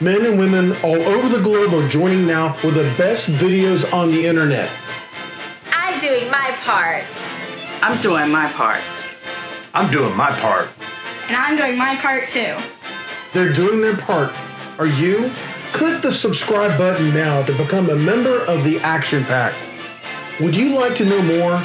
Men and women all over the globe are joining now for the best videos on the internet. I'm doing my part. I'm doing my part. I'm doing my part. And I'm doing my part too. They're doing their part. Are you? Click the subscribe button now to become a member of the Action Pack. Would you like to know more?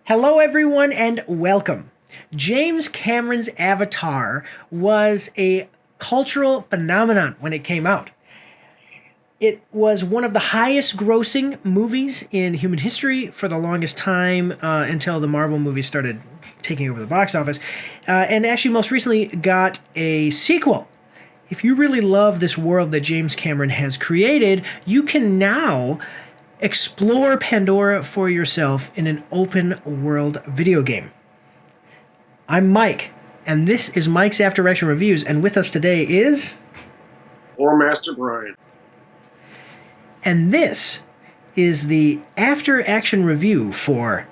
Hello everyone and welcome. James Cameron's Avatar was a cultural phenomenon when it came out. It was one of the highest grossing movies in human history for the longest time until the Marvel movies started taking over the box office. And actually most recently got a sequel. If you really love this world that James Cameron has created, you can now explore Pandora for yourself in an open world video game. I'm Mike, and this is Mike's After Action Reviews, and with us today is... Master Brian. And this is the After Action Review for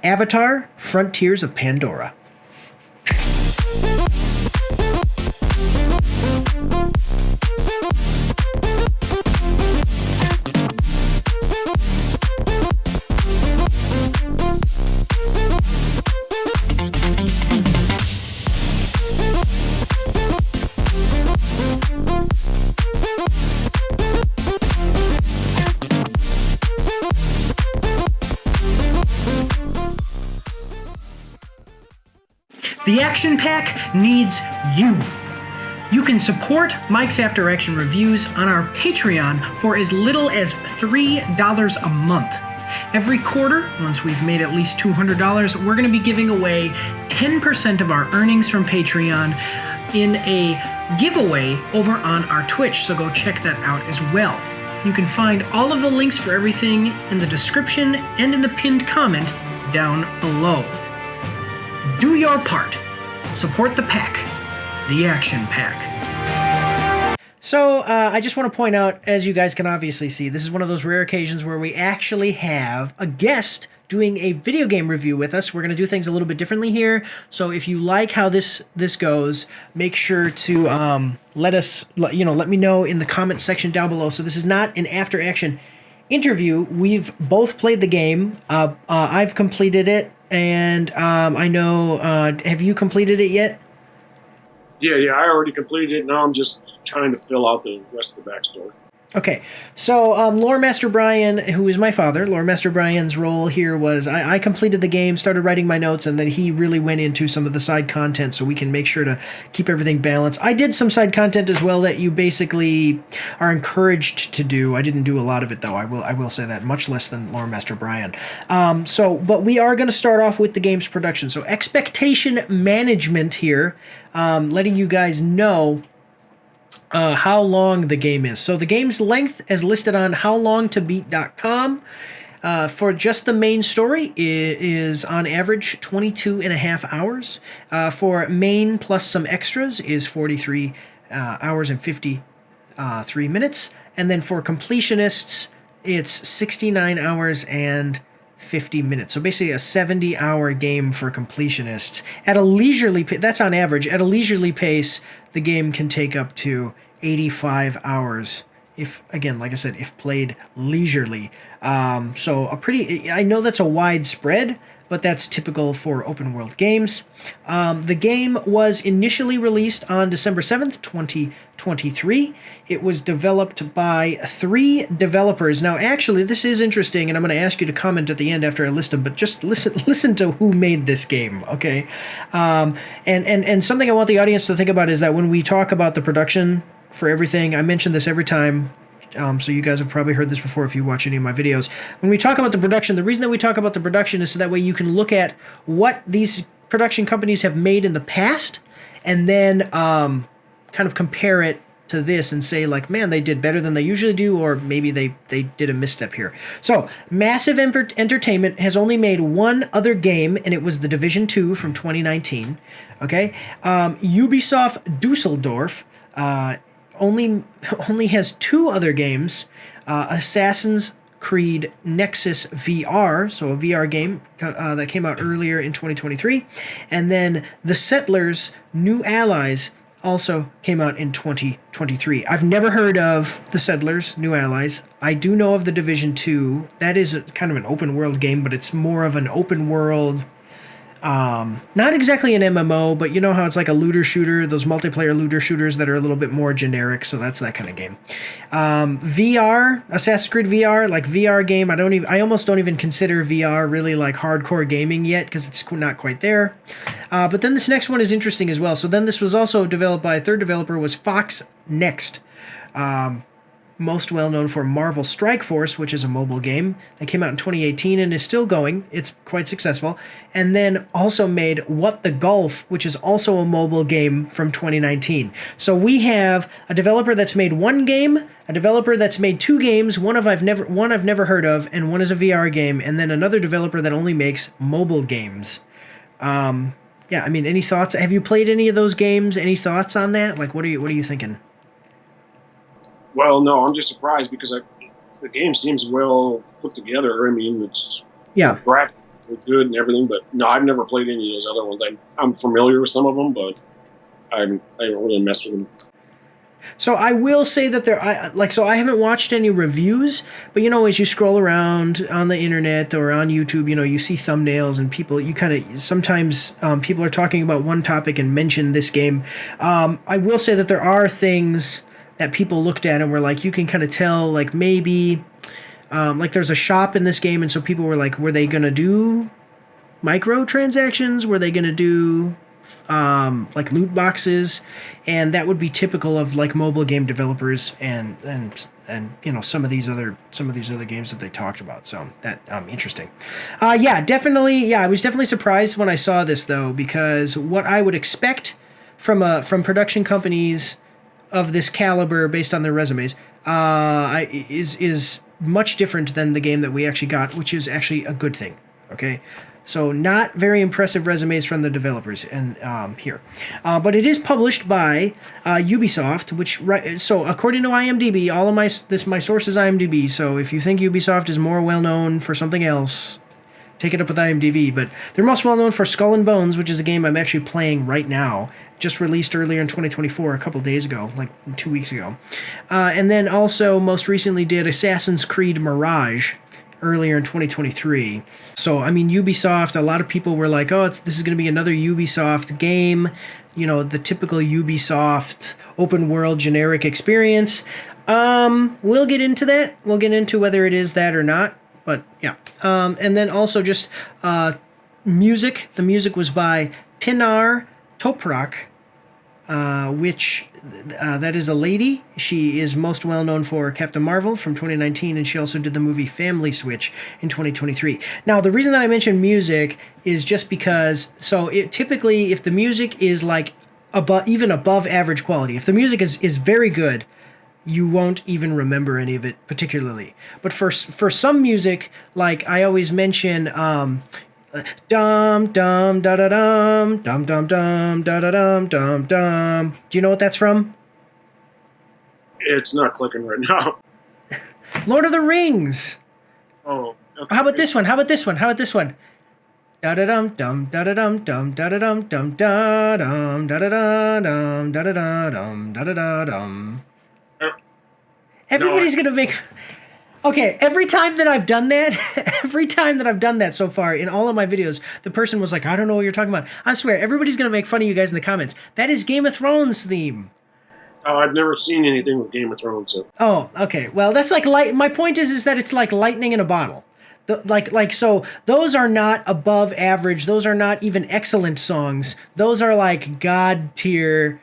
Avatar: Frontiers of Pandora. The Action Pack needs you. You can support Mike's After Action Reviews on our Patreon for as little as $3 a month. Every quarter, once we've made at least $200, we're going to be giving away 10% of our earnings from Patreon in a giveaway over on our Twitch, so go check that out as well. You can find all of the links for everything in the description and in the pinned comment down below. Do your part. Support the pack. The Action Pack. So, I just want to point out, as you guys can obviously see, this is one of those rare occasions where we actually have a guest doing a video game review with us. We're going to do things a little bit differently here. So if you like how this goes, make sure to let me know in the comment section down below. So this is not an after action interview. We've both played the game. I've completed it. And I know, have you completed it yet? Yeah, I already completed it. Now I'm just trying to fill out the rest of the backstory. Okay, so Lore Master Brian, who is my father, Lore Master Brian's role here was I completed the game, started writing my notes, and then he really went into some of the side content so we can make sure to keep everything balanced. I did some side content as well that you basically are encouraged to do. I didn't do a lot of it, though. I will say that, much less than Lore Master Brian. But we are going to start off with the game's production. So expectation management here, letting you guys know how long the game is. So the game's length is listed on howlongtobeat.com. For just the main story, it is on average 22 and a half hours. For main plus some extras is 43 hours and 53 minutes. And then for completionists, it's 69 hours and 50 minutes. So basically a 70-hour game for completionists. At a leisurely pace, that's on average. At a leisurely pace, the game can take up to 85 hours if, again, like I said, if played leisurely. So I know that's a wide spread, but that's typical for open world games. The game was initially released on December 7th, 2023. It was developed by 3 developers. Now, actually, this is interesting, and I'm going to ask you to comment at the end after I list them, but just listen to who made this game, okay? And something I want the audience to think about is that when we talk about the production for everything, I mention this every time, so you guys have probably heard this before if you watch any of my videos. When we talk about the production, the reason that we talk about the production is so that way you can look at what these production companies have made in the past and then kind of compare it to this and say, like, man, they did better than they usually do, or maybe they did a misstep here. So Massive Entertainment has only made one other game, and it was The Division 2 from 2019. Okay, Ubisoft Dusseldorf only has 2 other games, Assassin's Creed Nexus VR, so a VR game that came out earlier in 2023. And then The Settlers New Allies also came out in 2023. I've never heard of The Settlers New Allies. I do know of The Division 2. That is kind of an open world game, but it's more of an open world, not exactly an MMO, but you know how it's like a looter shooter, those multiplayer looter shooters that are a little bit more generic, so that's that kind of game. VR, Assassin's Creed VR, like VR game, I almost don't even consider VR really like hardcore gaming yet, because it's not quite there. But then this next one is interesting as well. So then this was also developed by a third developer, was Fox Next. Most well known for Marvel Strike Force, which is a mobile game that came out in 2018 and is still going. It's quite successful. And then also made What the Golf, which is also a mobile game from 2019. So we have a developer that's made one game, a developer that's made two games, one I've never heard of, and one is a VR game, and then another developer that only makes mobile games. Yeah, I mean, any thoughts? Have you played any of those games? Any thoughts on that? Like, what are you thinking? Well, no, I'm just surprised because the game seems well put together. I mean, it's graphics are good and everything, but no, I've never played any of those other ones. I'm familiar with some of them, but I haven't really messed with them. So I will say that I haven't watched any reviews, but you know, as you scroll around on the internet or on YouTube, you know, you see thumbnails and people, sometimes people are talking about one topic and mention this game. I will say that there are things that people looked at and were like, you can kind of tell, like maybe, like there's a shop in this game, and so people were like, were they going to do microtransactions? Were they going to do like loot boxes? And that would be typical of like mobile game developers and you know, some of these other games that they talked about. So that interesting. I was definitely surprised when I saw this though, because what I would expect from production companies of this caliber based on their resumes is much different than the game that we actually got, which is actually a good thing. Okay, so not very impressive resumes from the developers and here, but it is published by Ubisoft, which so according to IMDb, all of my source is IMDb. So if you think Ubisoft is more well known for something else, take it up with IMDb, but they're most well known for Skull and Bones, which is a game I'm actually playing right now, just released earlier in 2024, a couple days ago, like 2 weeks ago. And then also most recently did Assassin's Creed Mirage earlier in 2023. So, I mean, Ubisoft, a lot of people were like, oh, this is going to be another Ubisoft game, you know, the typical Ubisoft open world generic experience. We'll get into that. We'll get into whether it is that or not. But yeah, and then also just music. The music was by Pinar Toprak, which that is a lady. She is most well known for Captain Marvel from 2019, and she also did the movie Family Switch in 2023. Now, the reason that I mentioned music is just because, so typically, if the music is like even above average quality, if the music is very good, you won't even remember any of it particularly. But for some music, like I always mention, dum dum da da dum dum dum dum da da dum dum dum. Do you know what that's from? It's not clicking right now. Lord of the Rings. Oh. Okay. How about this one? Da da dum dum da da dum dum da da dum dum da dum da da dum da da dum da da dum. Everybody's going to make... Okay, every time that I've done that so far in all of my videos, the person was like, I don't know what you're talking about. I swear, everybody's going to make fun of you guys in the comments. That is Game of Thrones theme. Oh, I've never seen anything with Game of Thrones. So. Oh, okay. Well, that's like... My point is that it's like lightning in a bottle. So those are not above average. Those are not even excellent songs. Those are like God tier...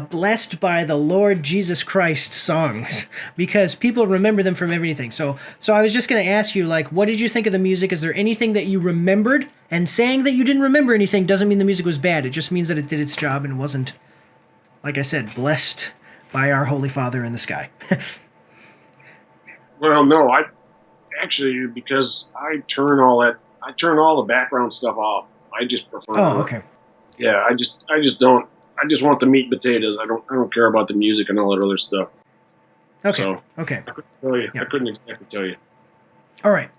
blessed by the Lord Jesus Christ songs, because people remember them from everything. So I was just going to ask you, like, what did you think of the music? Is there anything that you remembered? And saying that you didn't remember anything doesn't mean the music was bad. It just means that it did its job and wasn't, like I said, blessed by our Holy Father in the sky. Well, no, because I turn all the background stuff off. I just prefer. Oh, okay. Yeah, I just don't. I just want the meat and potatoes. I don't care about the music and all that other stuff. Okay. So, Okay. I couldn't tell you. Yeah. I couldn't exactly tell you. All right.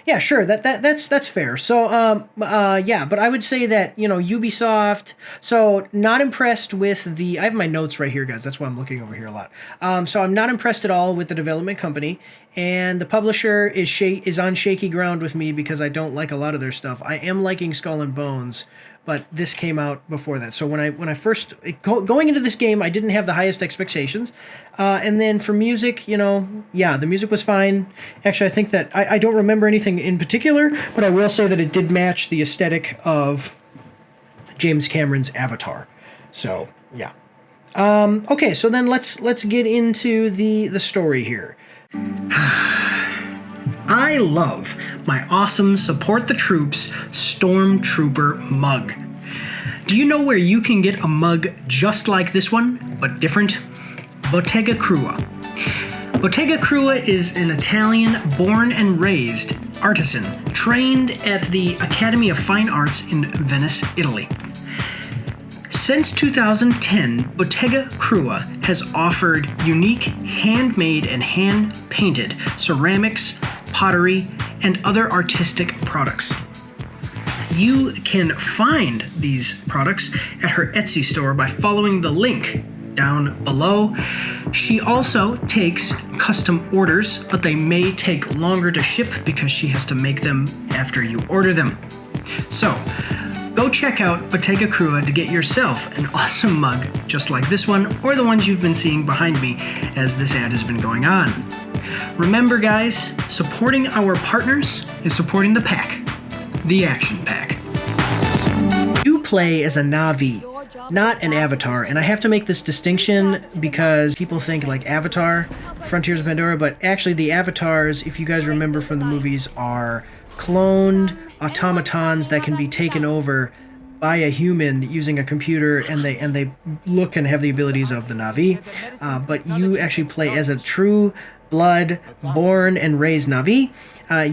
Yeah, sure. That's fair. So, yeah, but I would say that, Ubisoft. So, not impressed with I have my notes right here, guys. That's why I'm looking over here a lot. So I'm not impressed at all with the development company, and the publisher is on shaky ground with me because I don't like a lot of their stuff. I am liking Skull and Bones, but this came out before that. So when I first going into this game, I didn't have the highest expectations, and then for music, yeah, the music was fine. Actually, I think that I don't remember anything in particular, but I will say that it did match the aesthetic of James Cameron's Avatar. So yeah. Okay, so then let's get into the story here. I love my awesome Support the Troops Stormtrooper mug. Do you know where you can get a mug just like this one, but different? Bottega Krua. Bottega Krua is an Italian born and raised artisan trained at the Academy of Fine Arts in Venice, Italy. Since 2010, Bottega Krua has offered unique handmade and hand-painted ceramics, pottery, and other artistic products. You can find these products at her Etsy store by following the link down below. She also takes custom orders, but they may take longer to ship because she has to make them after you order them. So, go check out Bottega Krua to get yourself an awesome mug just like this one or the ones you've been seeing behind me as this ad has been going on. Remember, guys, supporting our partners is supporting the pack, the Action Pack. You play as a Na'vi, not an Avatar, and I have to make this distinction because people think like Avatar, Frontiers of Pandora, but actually the Avatars, if you guys remember from the movies, are cloned automatons that can be taken over by a human using a computer, and they look and have the abilities of the Na'vi. But you actually play as a true blood, born and raised Na'vi.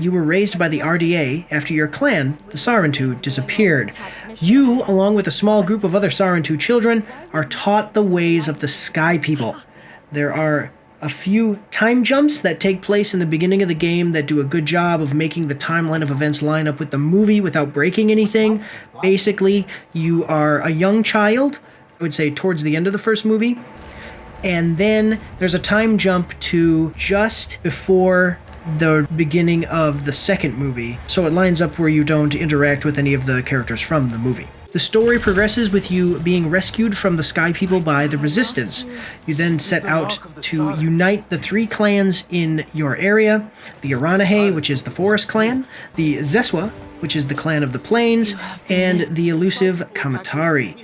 You were raised by the RDA after your clan, the Sarentu, disappeared. You, along with a small group of other Sarentu children, are taught the ways of the Sky People. There are a few time jumps that take place in the beginning of the game that do a good job of making the timeline of events line up with the movie without breaking anything. Basically, you are a young child, I would say towards the end of the first movie, and then there's a time jump to just before the beginning of the second movie, so it lines up where you don't interact with any of the characters from the movie. The story progresses with you being rescued from the Sky People by the Resistance. You then set out to unite the three clans in your area: the Aranahe, which is the Forest Clan, the Zeswa, which is the Clan of the Plains, and the elusive Kamatari.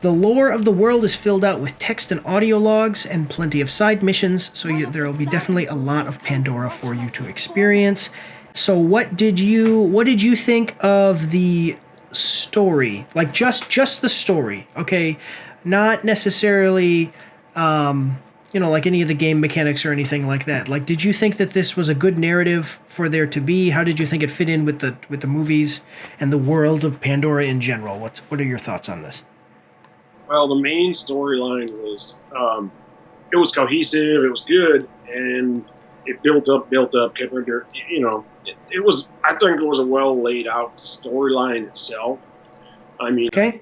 The lore of the world is filled out with text and audio logs and plenty of side missions, so there will be definitely a lot of Pandora for you to experience. So what did you think of the story? Like just the story, okay? Not necessarily like any of the game mechanics or anything like that. Like, did you think that this was a good narrative for there to be? How did you think it fit in with the movies and the world of Pandora in general? What are your thoughts on this? Well, the main storyline was, it was cohesive, it was good, and it built up, kept under, it was, I think it was a well laid out storyline itself. I mean, okay.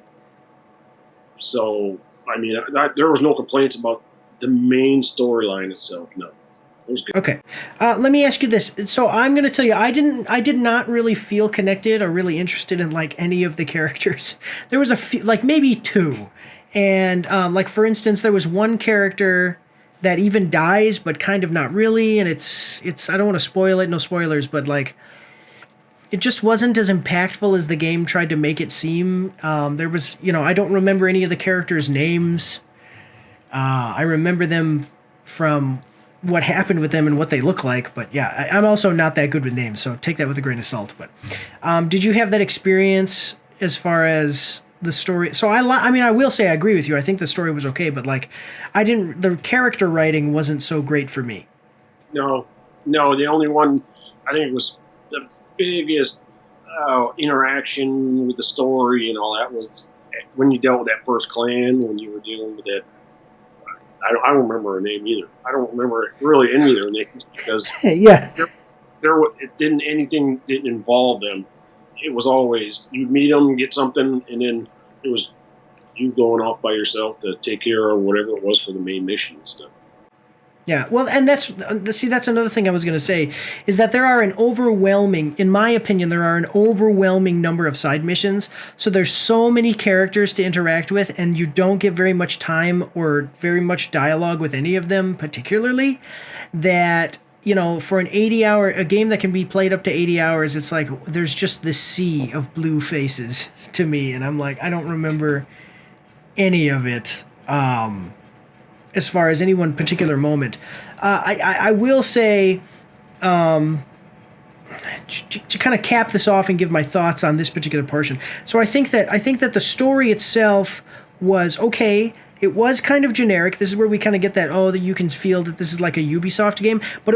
So, I mean, there was no complaints about the main storyline itself, no. It was good. Okay. Let me ask you this. So I'm going to tell you, I did not really feel connected or really interested in like any of the characters. There was a few, like maybe two. And like, for instance, there was one character that even dies, but kind of not really. And it's I don't want to spoil it, no spoilers, but like, it just wasn't as impactful as the game tried to make it seem. There was, I don't remember any of the characters' names. I remember them from what happened with them and what they look like. But yeah, I'm also not that good with names, so take that with a grain of salt. But did you have that experience as far as the story? So I mean, I will say I agree with you. I think the story was okay, but like, the character writing wasn't so great for me. No, the only one I think was the biggest interaction with the story and all that was when you dealt with that first clan, when you were dealing with that. I don't remember her name either. I don't remember really any of their names because yeah, anything didn't involve them. It was always you'd meet them, get something, and then it was you going off by yourself to take care of whatever it was for the main mission and stuff. Yeah, well, and that's another thing I was going to say, is that there are in my opinion, there are an overwhelming number of side missions. So there's so many characters to interact with, and you don't get very much time or very much dialogue with any of them particularly, that, for a game that can be played up to 80 hours, it's like there's just this sea of blue faces to me, and I'm like, I don't remember any of it. As far as any one particular moment. I will say, to kind of cap this off and give my thoughts on this particular portion. So I think that the story itself was okay. It was kind of generic. This is where we kind of get that, that you can feel that this is like a Ubisoft game, but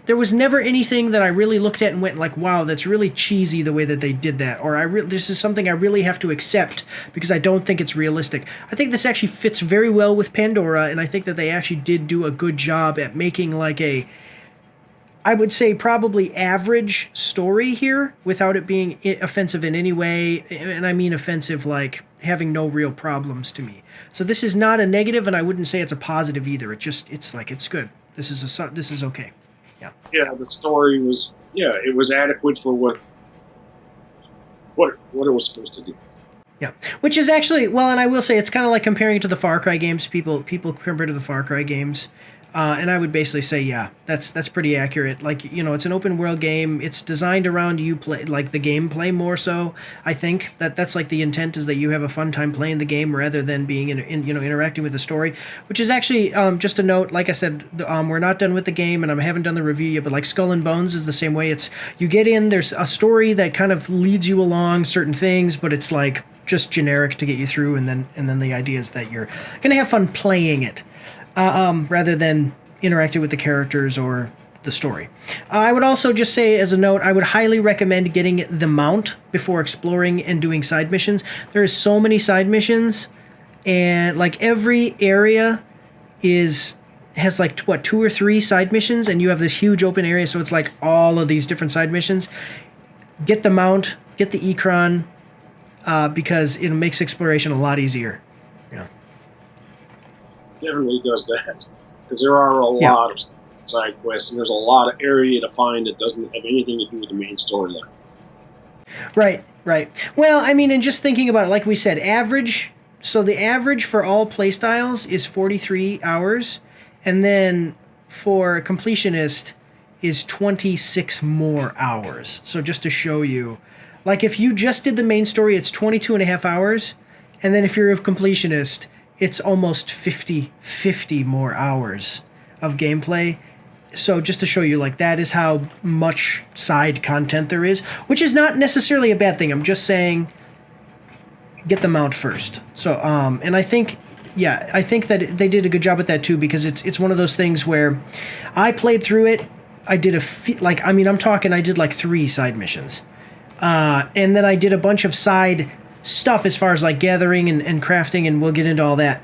there was never anything that I really looked at and went like, wow, that's really cheesy the way that they did that, or this is something I really have to accept because I don't think it's realistic. I think this actually fits very well with Pandora, and I think that they actually did do a good job at making like I would say probably average story here without it being offensive in any way, and I mean offensive like having no real problems to me. So this is not a negative, and I wouldn't say it's a positive either. It's good. This is okay. Yeah. Yeah, the story was it was adequate for what it was supposed to do. Yeah, which is actually, well, and I will say it's kind of like comparing it to the Far Cry games. People compare to the Far Cry games. And I would basically say, yeah, that's pretty accurate. Like, it's an open world game. It's designed around you play like the gameplay more so. I think that's like the intent is that you have a fun time playing the game rather than being interacting with the story. Which is actually just a note. Like I said, we're not done with the game, and I haven't done the review yet. But like Skull and Bones is the same way. It's you get in. There's a story that kind of leads you along certain things, but it's like just generic to get you through, and then the idea is that you're gonna have fun playing it. Rather than interacting with the characters or the story. I would also just say as a note, I would highly recommend getting the mount before exploring and doing side missions. There is so many side missions, and like every area has like 2 or 3 side missions, and you have this huge open area, so it's like all of these different side missions. Get the mount, get the Ekron, because it makes exploration a lot easier. Yeah. Definitely does that, because there are a lot of side quests, and there's a lot of area to find that doesn't have anything to do with the main storyline. Right. Well, I mean, and just thinking about it, like we said, average. So the average for all playstyles is 43 hours, and then for completionist is 26 more hours. So just to show you, like if you just did the main story, it's 22 and a half hours, and then if you're a completionist, it's almost 50 more hours of gameplay. So just to show you, like, that is how much side content there is, which is not necessarily a bad thing. I'm just saying get the mount first. So, and I think that they did a good job with that too, because it's one of those things where I played through it. I did I did like 3 side missions. And then I did a bunch of side stuff as far as like gathering and crafting, and we'll get into all that.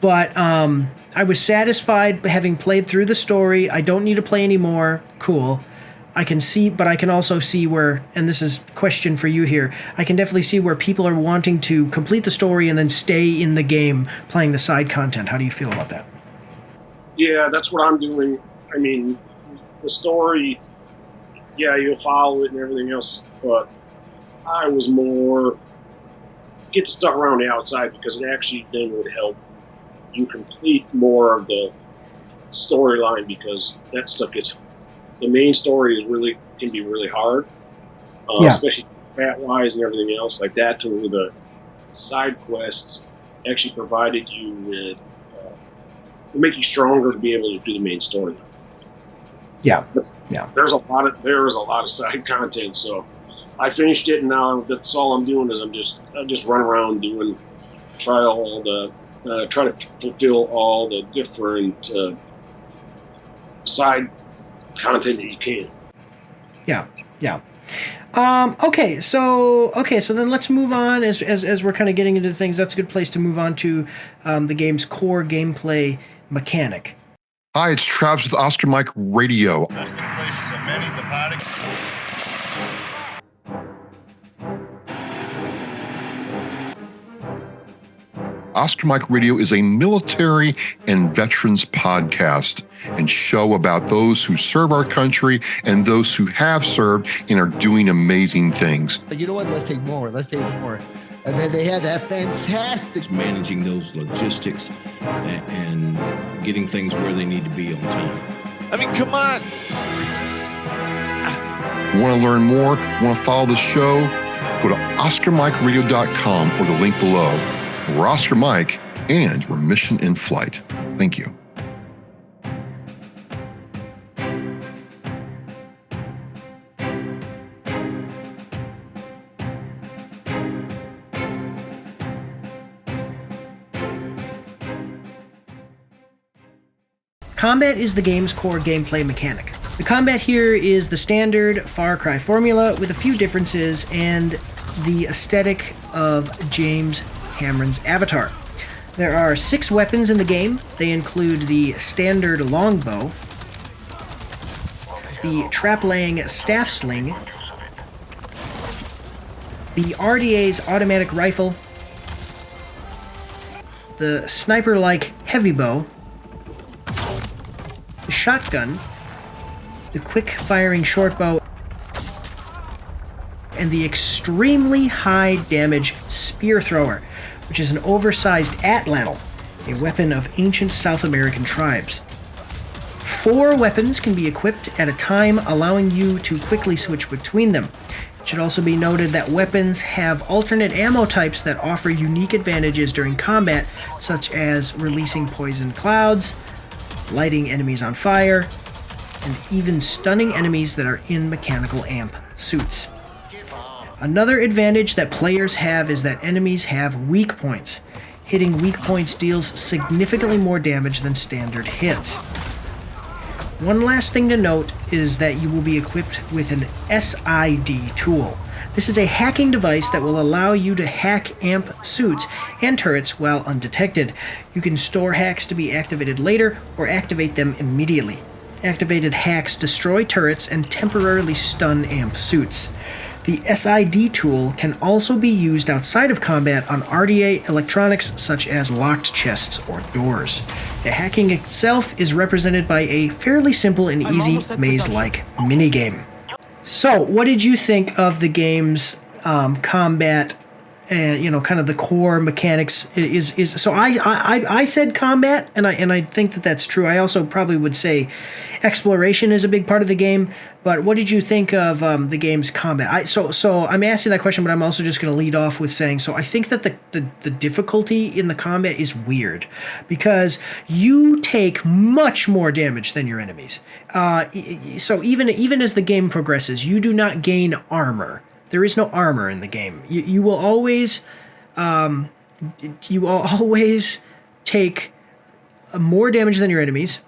But I was satisfied having played through the story. I don't need to play anymore. Cool. I can see, but I can also see where, and this is a question for you here, I can definitely see where people are wanting to complete the story and then stay in the game playing the side content. How do you feel about that? Yeah, that's what I'm doing. I mean, the story, yeah, you'll follow it and everything else, but I was more get the stuff around the outside, because it actually then would help you complete more of the storyline, because that stuff the main story can be really hard, especially stat-wise and everything else like that, to where the side quests actually provided you with to make you stronger to be able to do the main storyline. Yeah. There's a lot of side content, so I finished it, and now that's all I'm doing is I just run around try to fulfill all the different side content that you can. Yeah. Okay, so then let's move on as we're kind of getting into things. That's a good place to move on to the game's core gameplay mechanic. Hi, it's Travis with Oscar Mike Radio. Best in place many the party. Oscar Mike Radio is a military and veterans podcast and show about those who serve our country and those who have served and are doing amazing things. You know what? Let's take more. And then they had that fantastic managing those logistics and getting things where they need to be on time. I mean, come on. Want to learn more? Want to follow the show? Go to OscarMikeRadio.com or the link below. We're Oscar Mike, and we're mission in flight. Thank you. Combat is the game's core gameplay mechanic. The combat here is the standard Far Cry formula with a few differences and the aesthetic of James Cameron's Avatar. There are 6 weapons in the game. They include the standard longbow, the trap-laying staff sling, the RDA's automatic rifle, the sniper-like heavy bow, the shotgun, the quick-firing short bow, and the extremely high damage spear thrower, which is an oversized atlatl, a weapon of ancient South American tribes. 4 weapons can be equipped at a time, allowing you to quickly switch between them. It should also be noted that weapons have alternate ammo types that offer unique advantages during combat, such as releasing poison clouds, lighting enemies on fire, and even stunning enemies that are in mechanical amp suits. Another advantage that players have is that enemies have weak points. Hitting weak points deals significantly more damage than standard hits. One last thing to note is that you will be equipped with an SID tool. This is a hacking device that will allow you to hack amp suits and turrets while undetected. You can store hacks to be activated later or activate them immediately. Activated hacks destroy turrets and temporarily stun amp suits. The SID tool can also be used outside of combat on RDA electronics such as locked chests or doors. The hacking itself is represented by a fairly simple and easy maze-like minigame. So, what did you think of the game's combat and kind of the core mechanics? So I said combat, and I think that that's true. I also probably would say exploration is a big part of the game. But what did you think of the game's combat? So I'm asking that question, but I'm also just going to lead off with saying, so I think that the difficulty in the combat is weird because you take much more damage than your enemies. So even as the game progresses, you do not gain armor. There is no armor in the game. You will always take more damage than your enemies,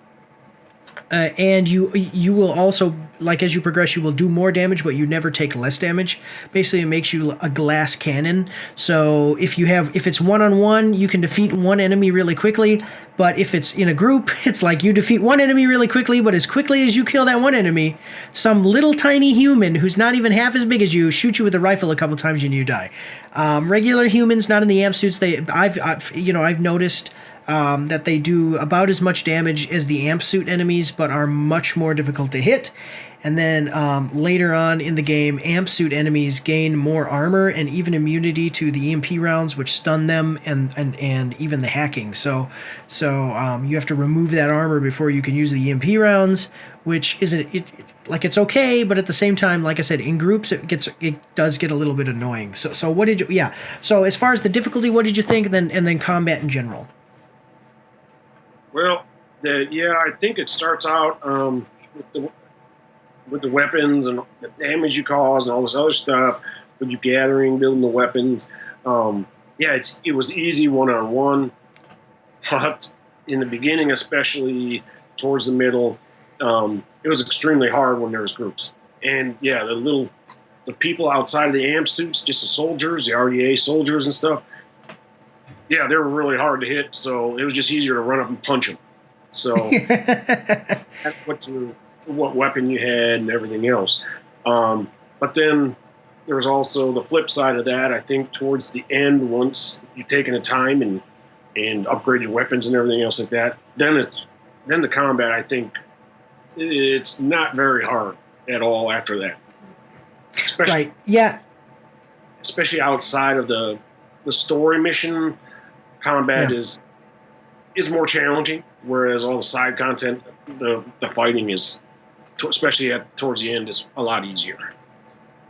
and you will also, like, as you progress, you will do more damage, but you never take less damage. Basically, it makes you a glass cannon. So if it's one-on-one, you can defeat one enemy really quickly. But if it's in a group, it's like you defeat one enemy really quickly, but as quickly as you kill that one enemy, some little tiny human who's not even half as big as you shoots you with a rifle a couple times and you die. Regular humans, not in the amp suits, I've noticed that they do about as much damage as the amp suit enemies, but are much more difficult to hit. And then later on in the game, amp suit enemies gain more armor and even immunity to the EMP rounds, which stun them, and even the hacking. So you have to remove that armor before you can use the EMP rounds, which isn't it's okay, but at the same time, like I said, in groups it does get a little bit annoying. So what did you? Yeah. So as far as the difficulty, what did you think? And then combat in general. Well, I think it starts out with the weapons and the damage you cause and all this other stuff, with you gathering, building the weapons. It was easy one-on-one, but in the beginning, especially towards the middle, it was extremely hard when there was groups. And the people outside of the amp suits, just the soldiers, the RDA soldiers and stuff, they were really hard to hit, so it was just easier to run up and punch them. So that's what what weapon you had and everything else. But then there's also the flip side of that. I think towards the end, once you've taken the time and upgrade your weapons and everything else like that, then the combat, I think, it's not very hard at all after that. Right. Yeah. Especially outside of the story mission, combat is more challenging, whereas all the side content, the fighting is, especially towards the end, is a lot easier.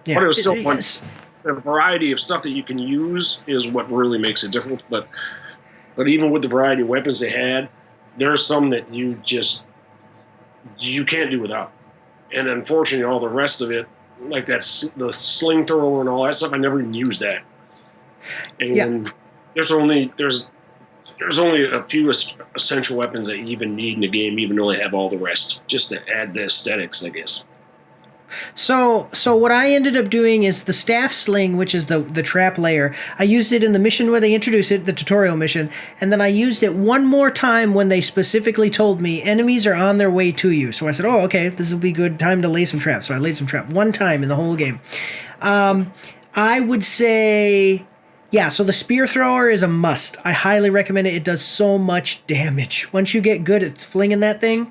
Yeah. But it was still fun. The variety of stuff that you can use is what really makes a difference. But even with the variety of weapons they had, there are some that you can't do without. And unfortunately, all the rest of it, like the sling thrower and all that stuff, I never even used that. And there's only a few essential weapons that you even need in the game, even though they have all the rest, just to add the aesthetics, I guess. So what I ended up doing is the staff sling, which is the trap layer. I used it in the mission where they introduce it, the tutorial mission, and then I used it one more time when they specifically told me enemies are on their way to you. So I said, oh, okay, this will be good time to lay some traps. So I laid some trap one time in the whole game. I would say, yeah, so the spear thrower is a must. I highly recommend it. It does so much damage. Once you get good at flinging that thing.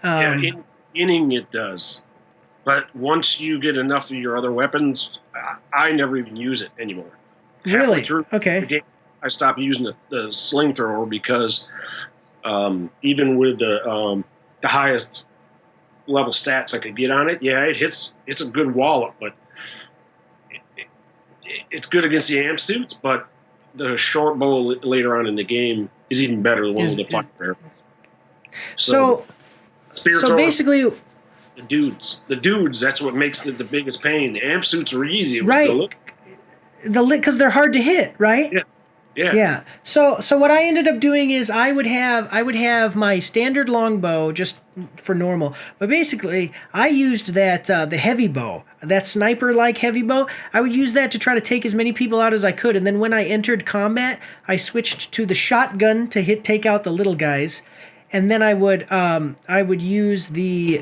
Inning it does. But once you get enough of your other weapons, I never even use it anymore. Really? Okay. The game, I stopped using the sling thrower because even with the highest level stats I could get on it, it's a good wallop, but it's good against the amp suits. But the short bow later on in the game is even better than one with the fire. So basically. The dudes, that's what makes the biggest pain. The amp suits are easy. Right. Because they're hard to hit, right? Yeah. So what I ended up doing is I would have my standard longbow just for normal, but basically I used that the heavy bow, that sniper-like heavy bow. I would use that to try to take as many people out as I could, and then when I entered combat, I switched to the shotgun to take out the little guys. And then I would use the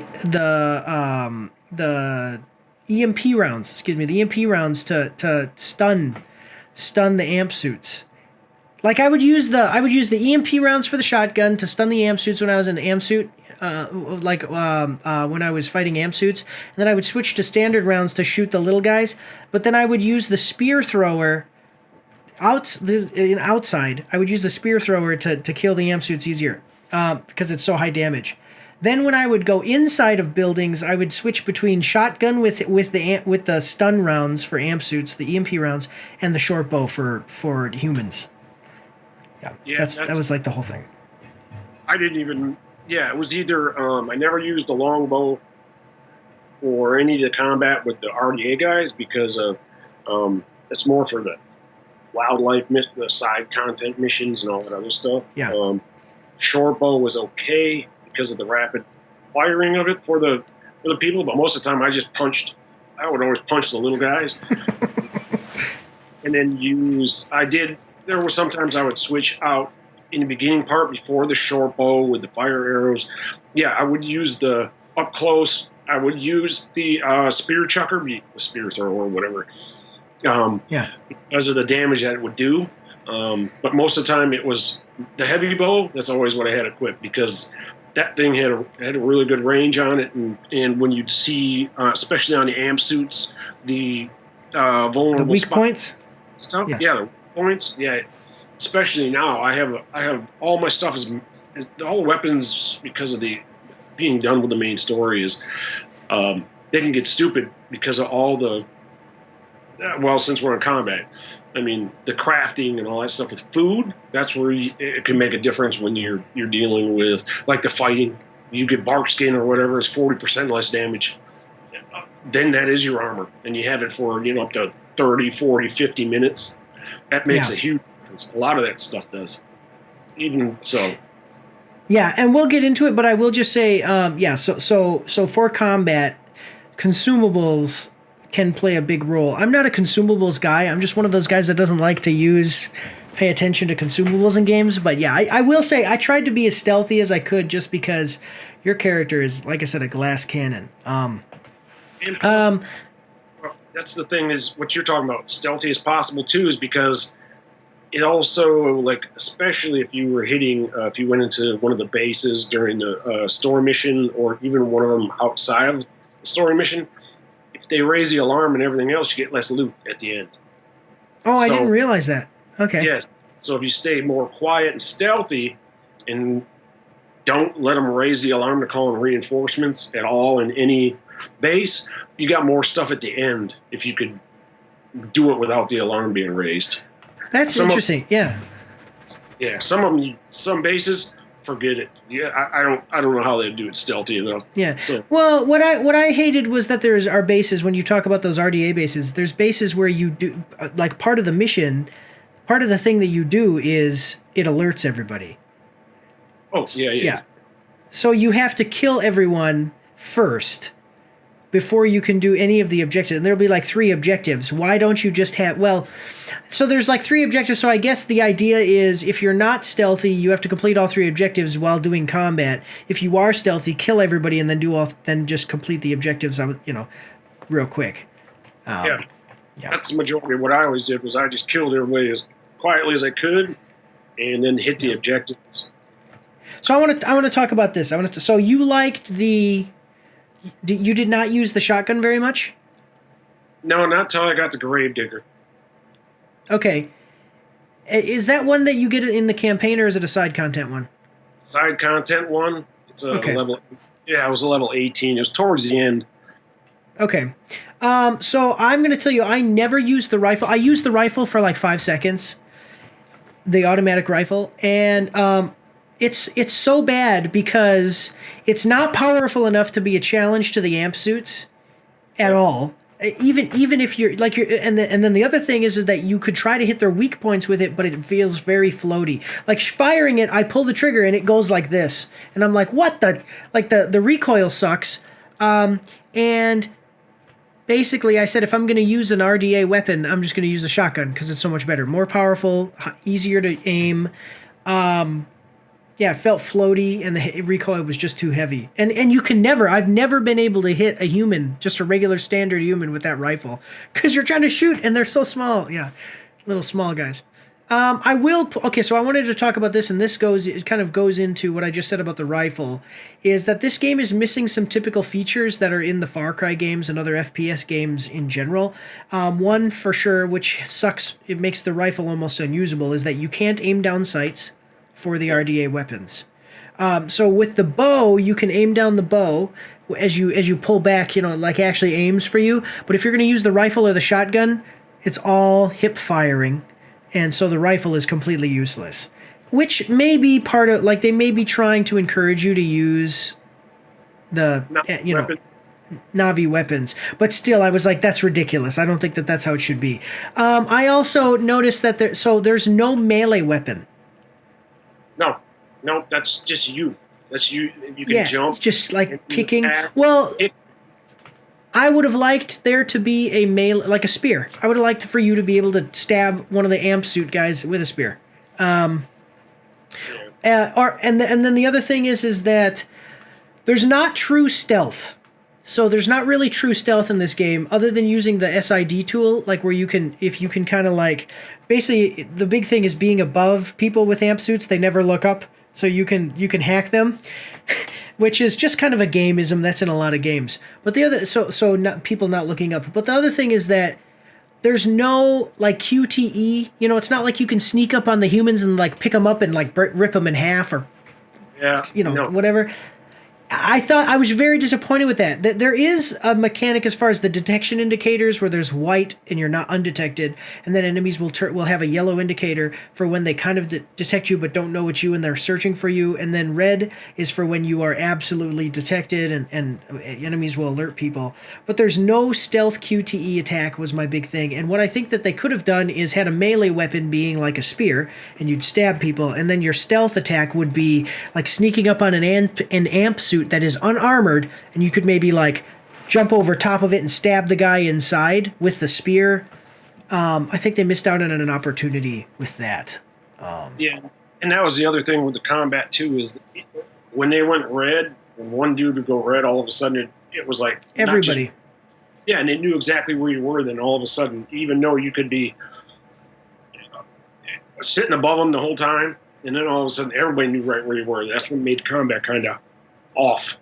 EMP rounds, the EMP rounds to stun the amp suits. Like I would use the EMP rounds for the shotgun to stun the amp suits when I was in amp suit, when I was fighting amp suits. And then I would switch to standard rounds to shoot the little guys. But then I would use the spear thrower outside. I would use the spear thrower to kill the amp suits easier. Because it's so high damage. Then when I would go inside of buildings, I would switch between shotgun with the stun rounds for amp suits, the EMP rounds, and the short bow for humans. That was like the whole thing. I didn't even. Yeah, it was either I never used the longbow or any of the combat with the RDA guys because of it's more for the wildlife, the side content missions and all that other stuff. Yeah. Short bow was okay because of the rapid firing of it for the people, but most of the time I would always punch the little guys. And then there were sometimes I would switch out in the beginning part before the short bow with the fire arrows. Yeah, I would use the up close. I would use the spear chucker, the spear thrower or whatever. Because of the damage that it would do. But most of the time it was the heavy bow. That's always what I had equipped because that thing had a really good range on it. And when you'd see, especially on the amp suits, the vulnerable the weak points stuff. Yeah, the weak points. Yeah, especially now I have all my stuff is all the weapons because of the being done with the main story is they can get stupid because of all the. Well, since we're in combat, I mean, the crafting and all that stuff with food, that's where it can make a difference when you're dealing with, like the fighting. You get bark skin or whatever, it's 40% less damage. Then that is your armor, and you have it for, up to 30, 40, 50 minutes. That makes a huge difference. A lot of that stuff does. Even so. Yeah, and we'll get into it, but I will just say, so for combat, consumables can play a big role. I'm not a consumables guy. I'm just one of those guys that doesn't like to use pay attention to consumables in games. But yeah, I will say I tried to be as stealthy as I could just because your character is, like I said, a glass cannon. That's the thing, is what you're talking about, stealthy as possible too, is because it also, like, especially if you were hitting, if you went into one of the bases during the story mission, or even one of them outside of the story mission, if they raise the alarm and everything else, you get less loot at the end. Oh, I didn't realize that. Okay. Yes. So if you stay more quiet and stealthy and don't let them raise the alarm to call in reinforcements at all in any base, you got more stuff at the end if you could do it without the alarm being raised. That's interesting. Yeah. Some of them, some bases, forget it. Yeah, I don't know how they do it stealthy enough. Yeah. So, well, what I hated was that there's our bases, when you talk about those RDA bases, there's bases where you do, like, part of the mission, part of the thing that you do is it alerts everybody. Oh, yeah. So you have to kill everyone first before you can do any of the objectives. And there'll be like 3 objectives. Why don't you just have, so there's like 3 objectives. So I guess the idea is if you're not stealthy, you have to complete all 3 objectives while doing combat. If you are stealthy, kill everybody and then just complete the objectives, real quick. Yeah. That's the majority of what I always did, was I just killed everybody as quietly as I could and then hit the objectives. So I want to talk about this. So you liked you did not use the shotgun very much? No, not until I got the Gravedigger. Okay. Is that one that you get in the campaign, or is it a side content one? Side content one. It's a level. Yeah, it was a level 18. It was towards the end. Okay. So I'm going to tell you, I never used the rifle. I used the rifle for like 5 seconds. The automatic rifle. And it's so bad because it's not powerful enough to be a challenge to the amp suits at all. Even if you're like and then the other thing is that you could try to hit their weak points with it, but it feels very floaty. Like firing it, I pull the trigger and it goes like this, and I'm like, what the? Like the recoil sucks. And basically, I said if I'm going to use an RDA weapon, I'm just going to use a shotgun because it's so much better, more powerful, easier to aim. Yeah, it felt floaty, and the recoil was just too heavy. And you can I've never been able to hit a human, just a regular standard human with that rifle, because you're trying to shoot, and they're so small. Yeah, little small guys. So I wanted to talk about this, and it kind of goes into what I just said about the rifle, is that this game is missing some typical features that are in the Far Cry games and other FPS games in general. One for sure, which sucks, it makes the rifle almost unusable, is that you can't aim down sights for the RDA weapons. So with the bow, you can aim down the bow as you pull back, like actually aims for you. But if you're going to use the rifle or the shotgun, it's all hip firing. And so the rifle is completely useless. Which may be part of, like, they may be trying to encourage you to use the, Navi weapons. But still, I was like, that's ridiculous. I don't think that's how it should be. I also noticed that there's no melee weapon. No, that's just you. That's you. You can jump. Just like kicking. I would have liked there to be a melee, like a spear. I would have liked for you to be able to stab one of the amp suit guys with a spear. And then the other thing is that there's not true stealth. So there's not really true stealth in this game, other than using the SID tool, like where you can kind of like, basically the big thing is being above people with amp suits. They never look up, so you can hack them, which is just kind of a gameism that's in a lot of games. But the other, so not people not looking up. But the other thing is that there's no like QTE. It's not like you can sneak up on the humans and like pick them up and like rip them in half or whatever. I was very disappointed with that. There is a mechanic as far as the detection indicators where there's white and you're not undetected, and then enemies will have a yellow indicator for when they kind of detect you but don't know it's you and they're searching for you, and then red is for when you are absolutely detected and enemies will alert people. But there's no stealth QTE attack was my big thing, and what I think that they could have done is had a melee weapon being like a spear and you'd stab people, and then your stealth attack would be like sneaking up on an amp suit that is unarmored, and you could maybe like jump over top of it and stab the guy inside with the spear. I think they missed out on an opportunity with that. Yeah, and that was the other thing with the combat too, is when they went red, when one dude would go red, all of a sudden it was like everybody. Yeah, and they knew exactly where you were. Then all of a sudden, even though you could be sitting above them the whole time, and then all of a sudden everybody knew right where you were. That's what made combat kind of off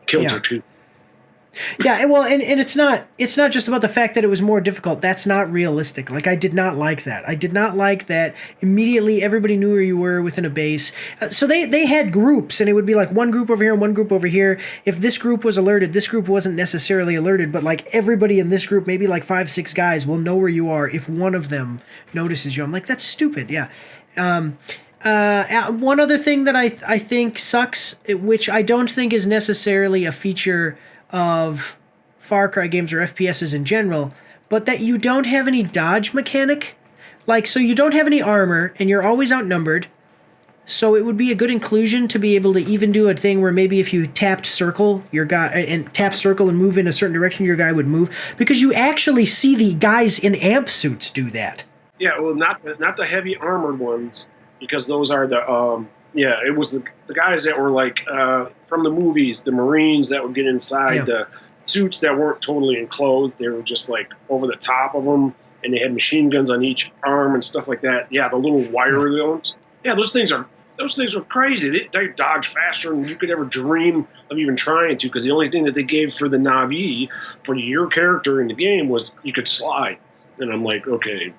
kilter too. Yeah, well, and it's not just about the fact that it was more difficult. That's not realistic. Like, I did not like that. I did not like that immediately everybody knew where you were within a base. So they had groups, and it would be like one group over here and one group over here. If this group was alerted, this group wasn't necessarily alerted, but like everybody in this group, maybe like 5-6 guys, will know where you are if one of them notices you. I'm like, that's stupid. Yeah. One other thing that I think sucks, which I don't think is necessarily a feature of Far Cry games or FPSs in general, but that you don't have any dodge mechanic. Like, so you don't have any armor, and you're always outnumbered, so it would be a good inclusion to be able to even do a thing where maybe if you tapped circle, your guy, and tap circle and move in a certain direction, your guy would move, because you actually see the guys in amp suits do that. Yeah, well, not the heavy armored ones, because those are the it was the guys that were like from the movies, the Marines that would get inside the suits that weren't totally enclosed. They were just like over the top of them, and they had machine guns on each arm and stuff like that. Yeah, the little wire ones. Yeah, those things are crazy. They dodge faster than you could ever dream of even trying to, because the only thing that they gave for the Na'vi, for your character in the game, was you could slide. And I'm like, okay,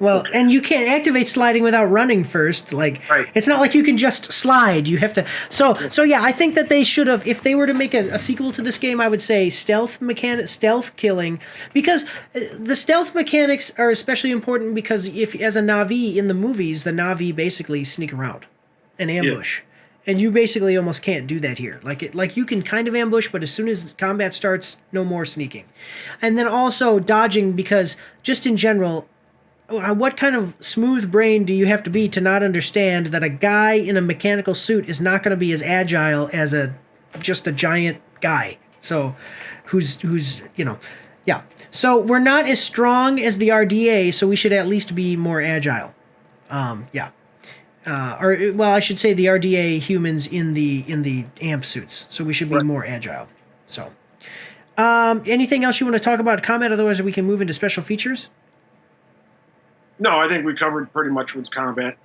well, and you can't activate sliding without running first. Like, It's not like you can just slide. You have to. So yeah, I think that they should have, if they were to make a sequel to this game, I would say stealth killing, because the stealth mechanics are especially important because if, as a Na'vi in the movies, the Na'vi basically sneak around and ambush. Yeah. And you basically almost can't do that here. Like you can kind of ambush, but as soon as combat starts, no more sneaking. And then also dodging, because just in general, what kind of smooth brain do you have to be to not understand that a guy in a mechanical suit is not going to be as agile as just a giant guy? So, who's yeah. So we're not as strong as the RDA, so we should at least be more agile. Yeah. I should say the RDA humans in the amp suits, so we should be more agile. So, anything else you want to talk about combat? Otherwise, we can move into special features. No, I think we covered pretty much with combat.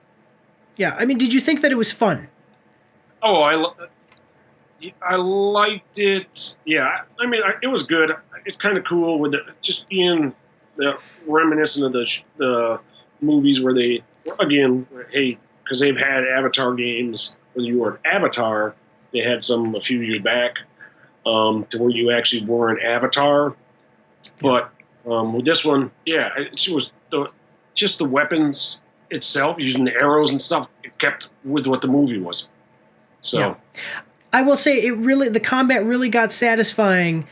Yeah, I mean, did you think that it was fun? Oh, I liked it. Yeah, I mean, it was good. It's kind of cool with just being reminiscent of the movies where they, again, because they've had Avatar games where you were an avatar. They had some a few years back to where you actually were an avatar. But with this one, it was just the weapons itself, using the arrows and stuff, it kept with what the movie was. So, I will say the combat really got satisfying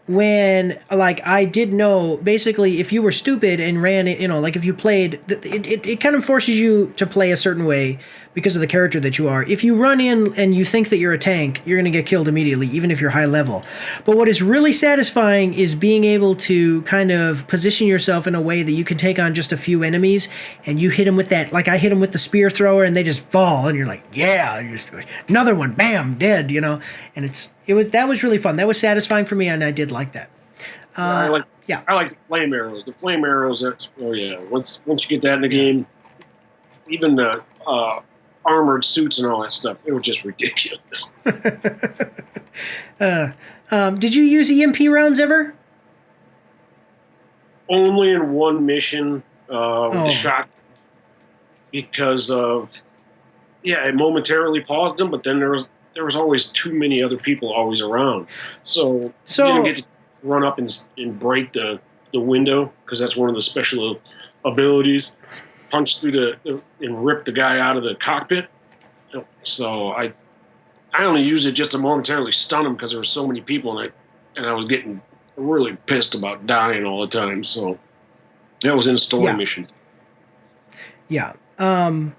when, like, I did know, basically, if you were stupid and ran it, like if you played, it kind of forces you to play a certain way because of the character that you are. If you run in and you think that you're a tank, you're going to get killed immediately, even if you're high level. But what is really satisfying is being able to kind of position yourself in a way that you can take on just a few enemies, and you hit them with that, like I hit them with the spear thrower, and they just fall, and you're like, yeah, another one, bam, dead, and that was really fun. That was satisfying for me, and I did like that. I like the flame arrows. The flame arrows. Once you get that in the game, even the armored suits and all that stuff, it was just ridiculous. Did you use EMP rounds ever? Only in one mission with the shot, because of it momentarily paused them, but then there was always too many other people always around, so you didn't get to run up and break the window, because that's one of the special abilities. Punch through and rip the guy out of the cockpit. So I only used it just to momentarily stun him, because there were so many people, and I was getting really pissed about dying all the time. So that was in a story mission. Yeah. Yeah.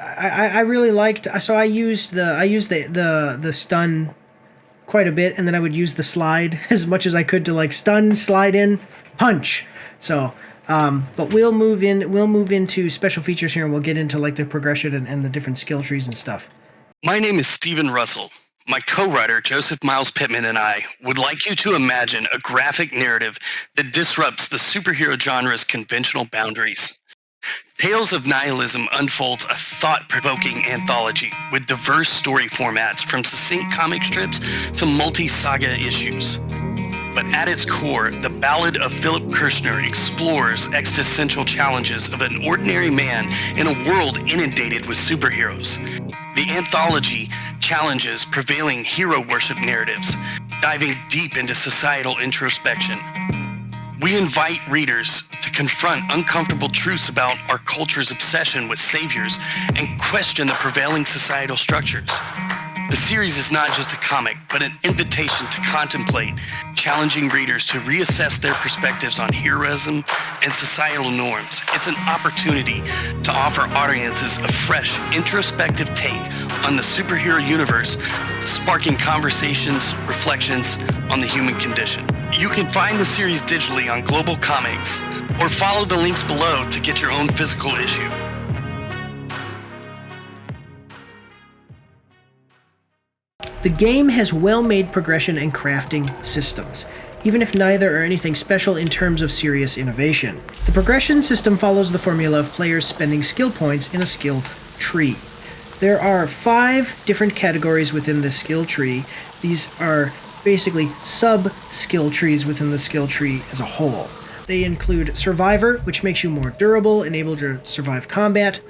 I really liked. So I used the stun quite a bit, and then I would use the slide as much as I could to, like, stun, slide in, punch. So But we'll move into special features here, and we'll get into like the progression and the different skill trees and stuff. My name is Stephen Russell. My co-writer, Joseph Miles Pittman, and I would like you to imagine a graphic narrative that disrupts the superhero genre's conventional boundaries. Tales of Nihilism unfolds a thought-provoking anthology with diverse story formats from succinct comic strips to multi-saga issues. But at its core, the Ballad of Philip Kirshner explores existential challenges of an ordinary man in a world inundated with superheroes. The anthology challenges prevailing hero worship narratives, diving deep into societal introspection. We invite readers to confront uncomfortable truths about our culture's obsession with saviors and question the prevailing societal structures. The series is not just a comic, but an invitation to contemplate, challenging readers to reassess their perspectives on heroism and societal norms. It's an opportunity to offer audiences a fresh, introspective take on the superhero universe, sparking conversations, reflections on the human condition. You can find the series digitally on Global Comics, or follow the links below to get your own physical issue. The game has well-made progression and crafting systems, even if neither are anything special in terms of serious innovation. The progression system follows the formula of players spending skill points in a skill tree. There are 5 different categories within the skill tree. These are basically sub-skill trees within the skill tree as a whole. They include Survivor, which makes you more durable and able to survive combat;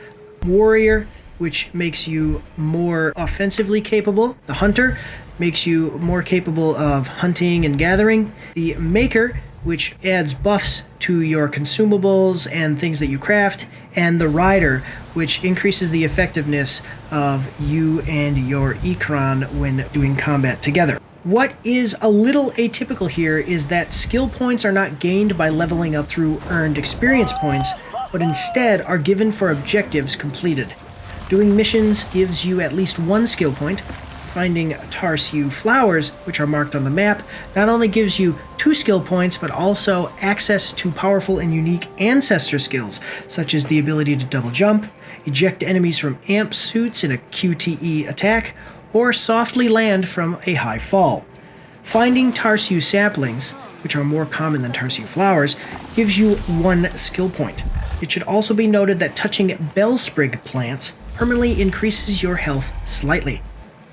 Warrior, which makes you more offensively capable; the Hunter makes you more capable of hunting and gathering; the Maker, which adds buffs to your consumables and things that you craft; and the Rider, which increases the effectiveness of you and your Ikran when doing combat together. What is a little atypical here is that skill points are not gained by leveling up through earned experience points, but instead are given for objectives completed. Doing missions gives you at least 1 skill point. Finding Tarsiu flowers, which are marked on the map, not only gives you 2 skill points, but also access to powerful and unique ancestor skills, such as the ability to double jump, eject enemies from amp suits in a QTE attack, or softly land from a high fall. Finding Tarsiu saplings, which are more common than Tarsiu flowers, gives you 1 skill point. It should also be noted that touching bellsprig plants permanently increases your health slightly.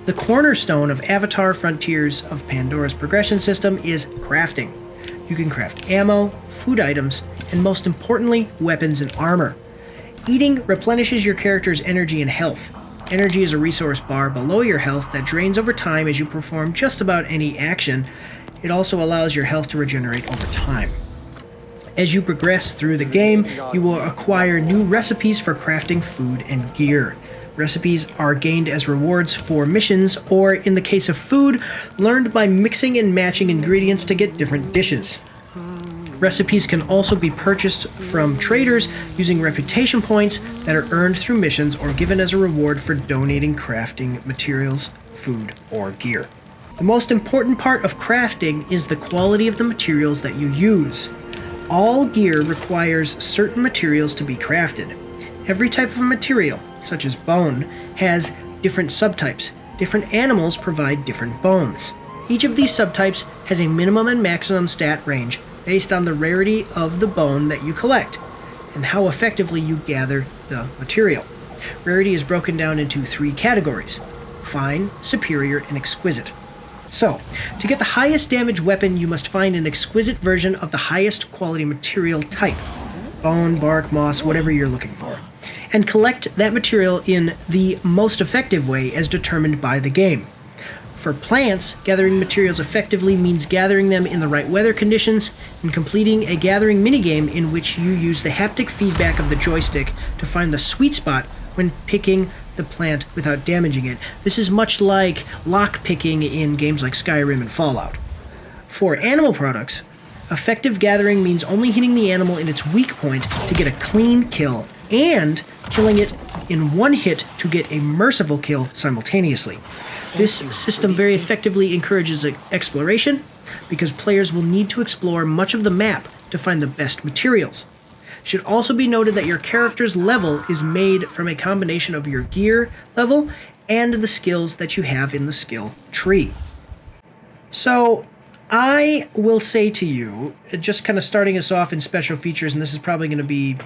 The cornerstone of Avatar Frontiers of Pandora's progression system is crafting. You can craft ammo, food items, and most importantly, weapons and armor. Eating replenishes your character's energy and health. Energy is a resource bar below your health that drains over time as you perform just about any action. It also allows your health to regenerate over time. As you progress through the game, you will acquire new recipes for crafting food and gear. Recipes are gained as rewards for missions, or in the case of food, learned by mixing and matching ingredients to get different dishes. Recipes can also be purchased from traders using reputation points that are earned through missions or given as a reward for donating crafting materials, food, or gear. The most important part of crafting is the quality of the materials that you use. All gear requires certain materials to be crafted. Every type of material, such as bone, has different subtypes. Different animals provide different bones. Each of these subtypes has a minimum and maximum stat range based on the rarity of the bone that you collect and how effectively you gather the material. Rarity is broken down into 3 categories: fine, superior, and exquisite. So, to get the highest damage weapon, you must find an exquisite version of the highest quality material type: bone, bark, moss, whatever you're looking for, and collect that material in the most effective way as determined by the game. For plants, gathering materials effectively means gathering them in the right weather conditions and completing a gathering minigame in which you use the haptic feedback of the joystick to find the sweet spot when picking the plant without damaging it. This is much like lock picking in games like Skyrim and Fallout. For animal products, effective gathering means only hitting the animal in its weak point to get a clean kill, and killing it in 1 hit to get a merciful kill simultaneously. This system very effectively encourages exploration, because players will need to explore much of the map to find the best materials. It should also be noted that your character's level is made from a combination of your gear level and the skills that you have in the skill tree. So I will say to you, just kind of starting us off in special features, and this is probably going to be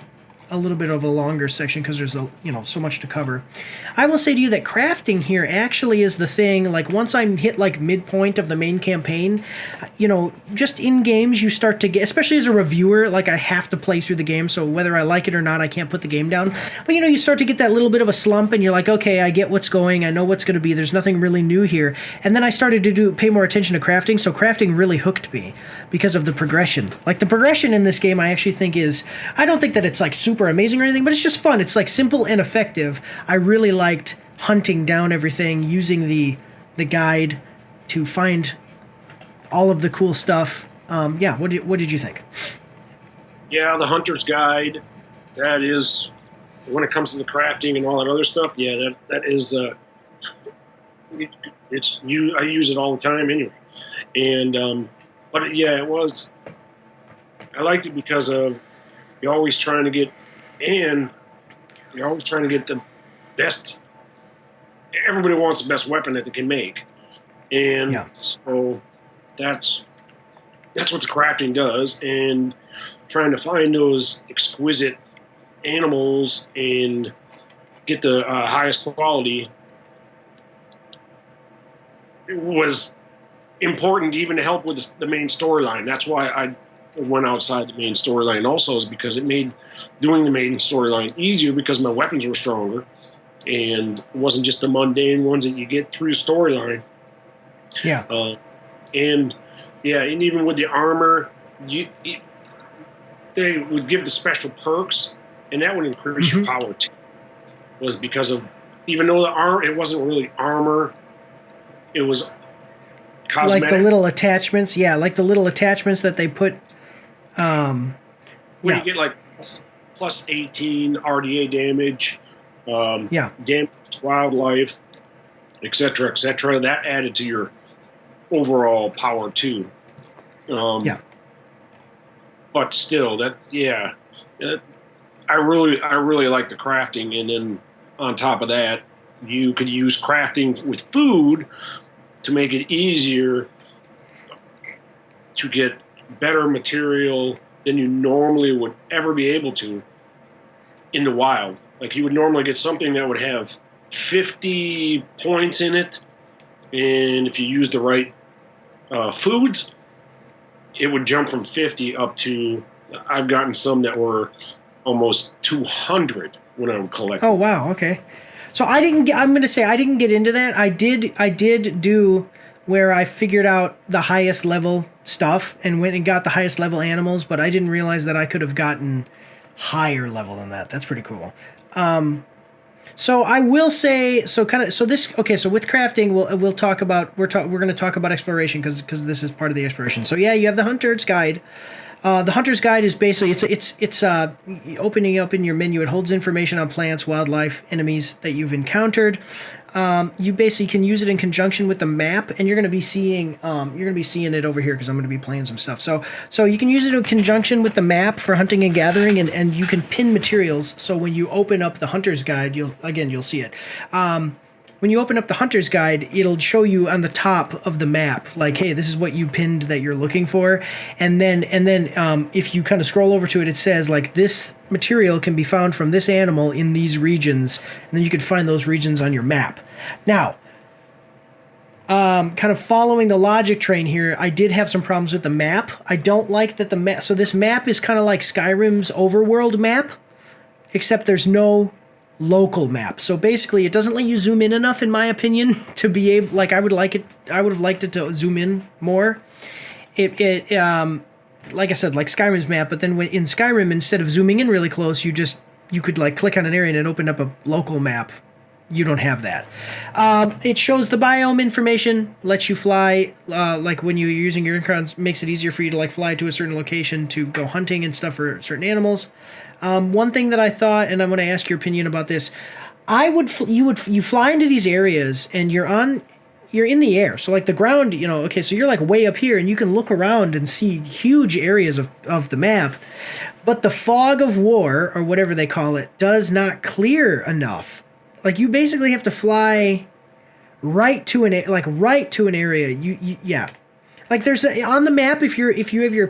a little bit of a longer section because there's so much to cover. I will say to you that crafting here actually is the thing. Like once I'm hit like midpoint of the main campaign, just in games you start to get, especially as a reviewer, like I have to play through the game, so whether I like it or not, I can't put the game down. But you start to get that little bit of a slump, and you're like, okay, I get what's going, I know what's going to be. There's nothing really new here. And then I started to pay more attention to crafting. So crafting really hooked me because of the progression. Like the progression in this game, I actually think I don't think that it's like super amazing or anything, but it's just fun. It's like simple and effective. I really liked hunting down everything, using the guide to find all of the cool stuff. What did you think? Yeah, the hunter's guide. That is, when it comes to the crafting and all that other stuff. Yeah, that is. I use it all the time anyway, and but yeah, it was. I liked it because of you're always trying to get. And you're always trying to get the best. Everybody wants the best weapon that they can make, and so that's what the crafting does. And trying to find those exquisite animals and get the highest quality was important, even to help with the main storyline. That's why I went outside the main storyline also, is because it made doing the main storyline easier because my weapons were stronger and it wasn't just the mundane ones that you get through storyline. And even with the armor, they would give the special perks, and that would increase your power too. Was because of, even though the armor, it wasn't really armor, it was cosmetic. Like the little attachments, like the little attachments that they put. When you get like plus 18 RDA damage, damage to wildlife, etc., that added to your overall power too. But still, I really like the crafting, and then on top of that, you could use crafting with food to make it easier to get better material than you normally would ever be able to in the wild. Like you would normally get something that would have 50 points in it, and if you use the right foods, it would jump from 50 up to, I've gotten some that were almost 200 when I would collect. Oh wow, okay. So I'm going to say I didn't get into that. I did do where I figured out the highest level stuff and went and got the highest level animals, but I didn't realize that I could have gotten higher level than that. That's pretty cool. So I will say, so with crafting, we'll talk about, we're going to talk about exploration because this is part of the exploration. So you have the Hunter's Guide. The Hunter's Guide is basically, it's opening up in your menu. It holds information on plants, wildlife, enemies that you've encountered. You basically can use it in conjunction with the map, and you're going to be seeing it over here because I'm going to be playing some stuff. So you can use it in conjunction with the map for hunting and gathering, and you can pin materials. So when you open up the Hunter's Guide, you'll see it. When you open up the Hunter's Guide, it'll show you on the top of the map, like, hey, this is what you pinned that you're looking for. And then if you kind of scroll over to it, it says, like, this material can be found from this animal in these regions. And then you can find those regions on your map. Now, kind of following the logic train here, I did have some problems with the map. I don't like that the map... So this map is kind of like Skyrim's overworld map, except there's no local map. So basically it doesn't let you zoom in enough, in my opinion, to be able, like, I would have liked it to zoom in more. It like I said, like Skyrim's map, but then when in Skyrim, instead of zooming in really close, you could like click on an area and it opened up a local map. You don't have that. It shows the biome information, lets you fly, like when you're using your Incrons, makes it easier for you to like fly to a certain location to go hunting and stuff for certain animals. One thing that I thought, and I'm going to ask your opinion about this, you fly into these areas and you're on you're in the air. So like the ground, okay, so you're like way up here and you can look around and see huge areas of the map. But the fog of war, or whatever they call it, does not clear enough. Like you basically have to fly right to an area. Yeah. Like there's on the map, if you have your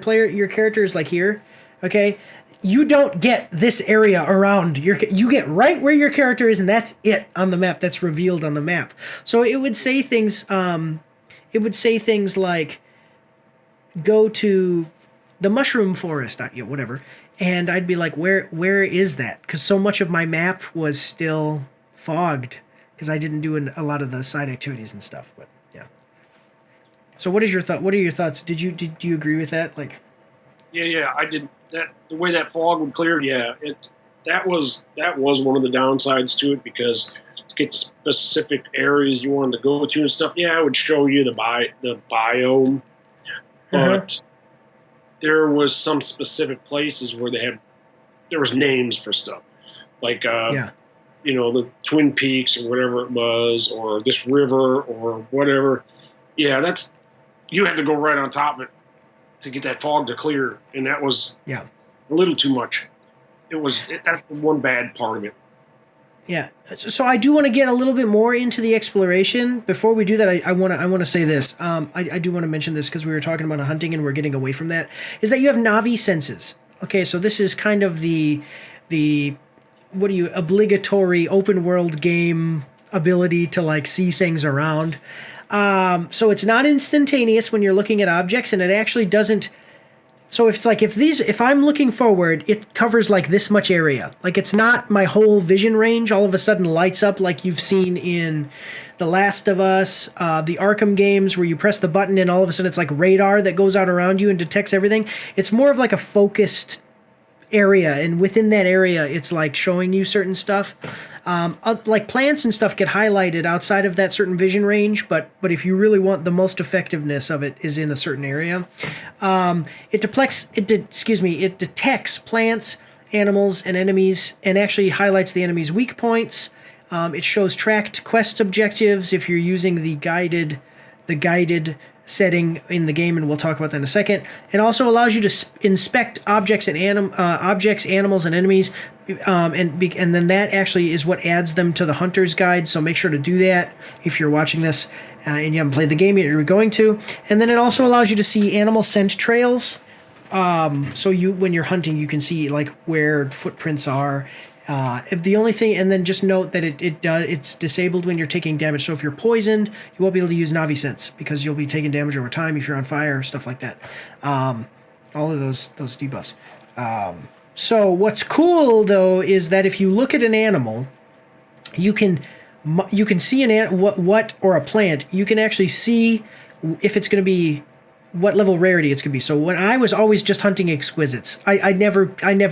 character is like here, okay, you don't get this area around you get right where your character is, and that's it on the map. That's revealed on the map. So it would say things like go to the mushroom forest, whatever, and I'd be like, where is that? Because so much of my map was still fogged because I didn't do a lot of the side activities and stuff. But yeah. So what are your thoughts? Did you agree with that? Like, yeah, I did. That the way that fog would clear, that was one of the downsides to it, because to get specific areas you wanted to go to and stuff, it would show you the biome, but there was some specific places where there was names for stuff, like the Twin Peaks or whatever it was, or this river or whatever. Yeah, you had to go right on top of it to get that fog to clear, and that was a little too much. That's the one bad part of it. Yeah, so I do want to get a little bit more into the exploration. Before we do that, I want to say this. I do want to mention this because we were talking about hunting and we're getting away from that. Is that you have Navi senses? Okay, so this is kind of the obligatory open world game ability to like see things around. So it's not instantaneous when you're looking at objects, and it actually doesn't. So if it's like if I'm looking forward, it covers like this much area. Like it's not my whole vision range all of a sudden lights up like you've seen in The Last of Us, the Arkham games, where you press the button and all of a sudden it's like radar that goes out around you and detects everything. It's more of like a focused area, and within that area it's like showing you certain stuff. Like plants and stuff get highlighted outside of that certain vision range, but if you really want the most effectiveness of it is in a certain area. It detects plants, animals, and enemies, and actually highlights the enemy's weak points. It shows tracked quest objectives if you're using the guided setting in the game, and we'll talk about that in a second. It also allows you to inspect objects, animals, and enemies, and then that actually is what adds them to the hunter's guide. So make sure to do that if you're watching this and you haven't played the game yet. You're going to, and then it also allows you to see animal scent trails. So when you're hunting, you can see like where footprints are. The only thing, and then just note that it's disabled when you're taking damage. So if you're poisoned, you won't be able to use Navi Sense because you'll be taking damage over time if you're on fire, stuff like that. All of those debuffs. So what's cool though is that if you look at an animal, you can see or a plant. You can actually see if it's going to be what level rarity it's going to be. So when I was always just hunting exquisites, I never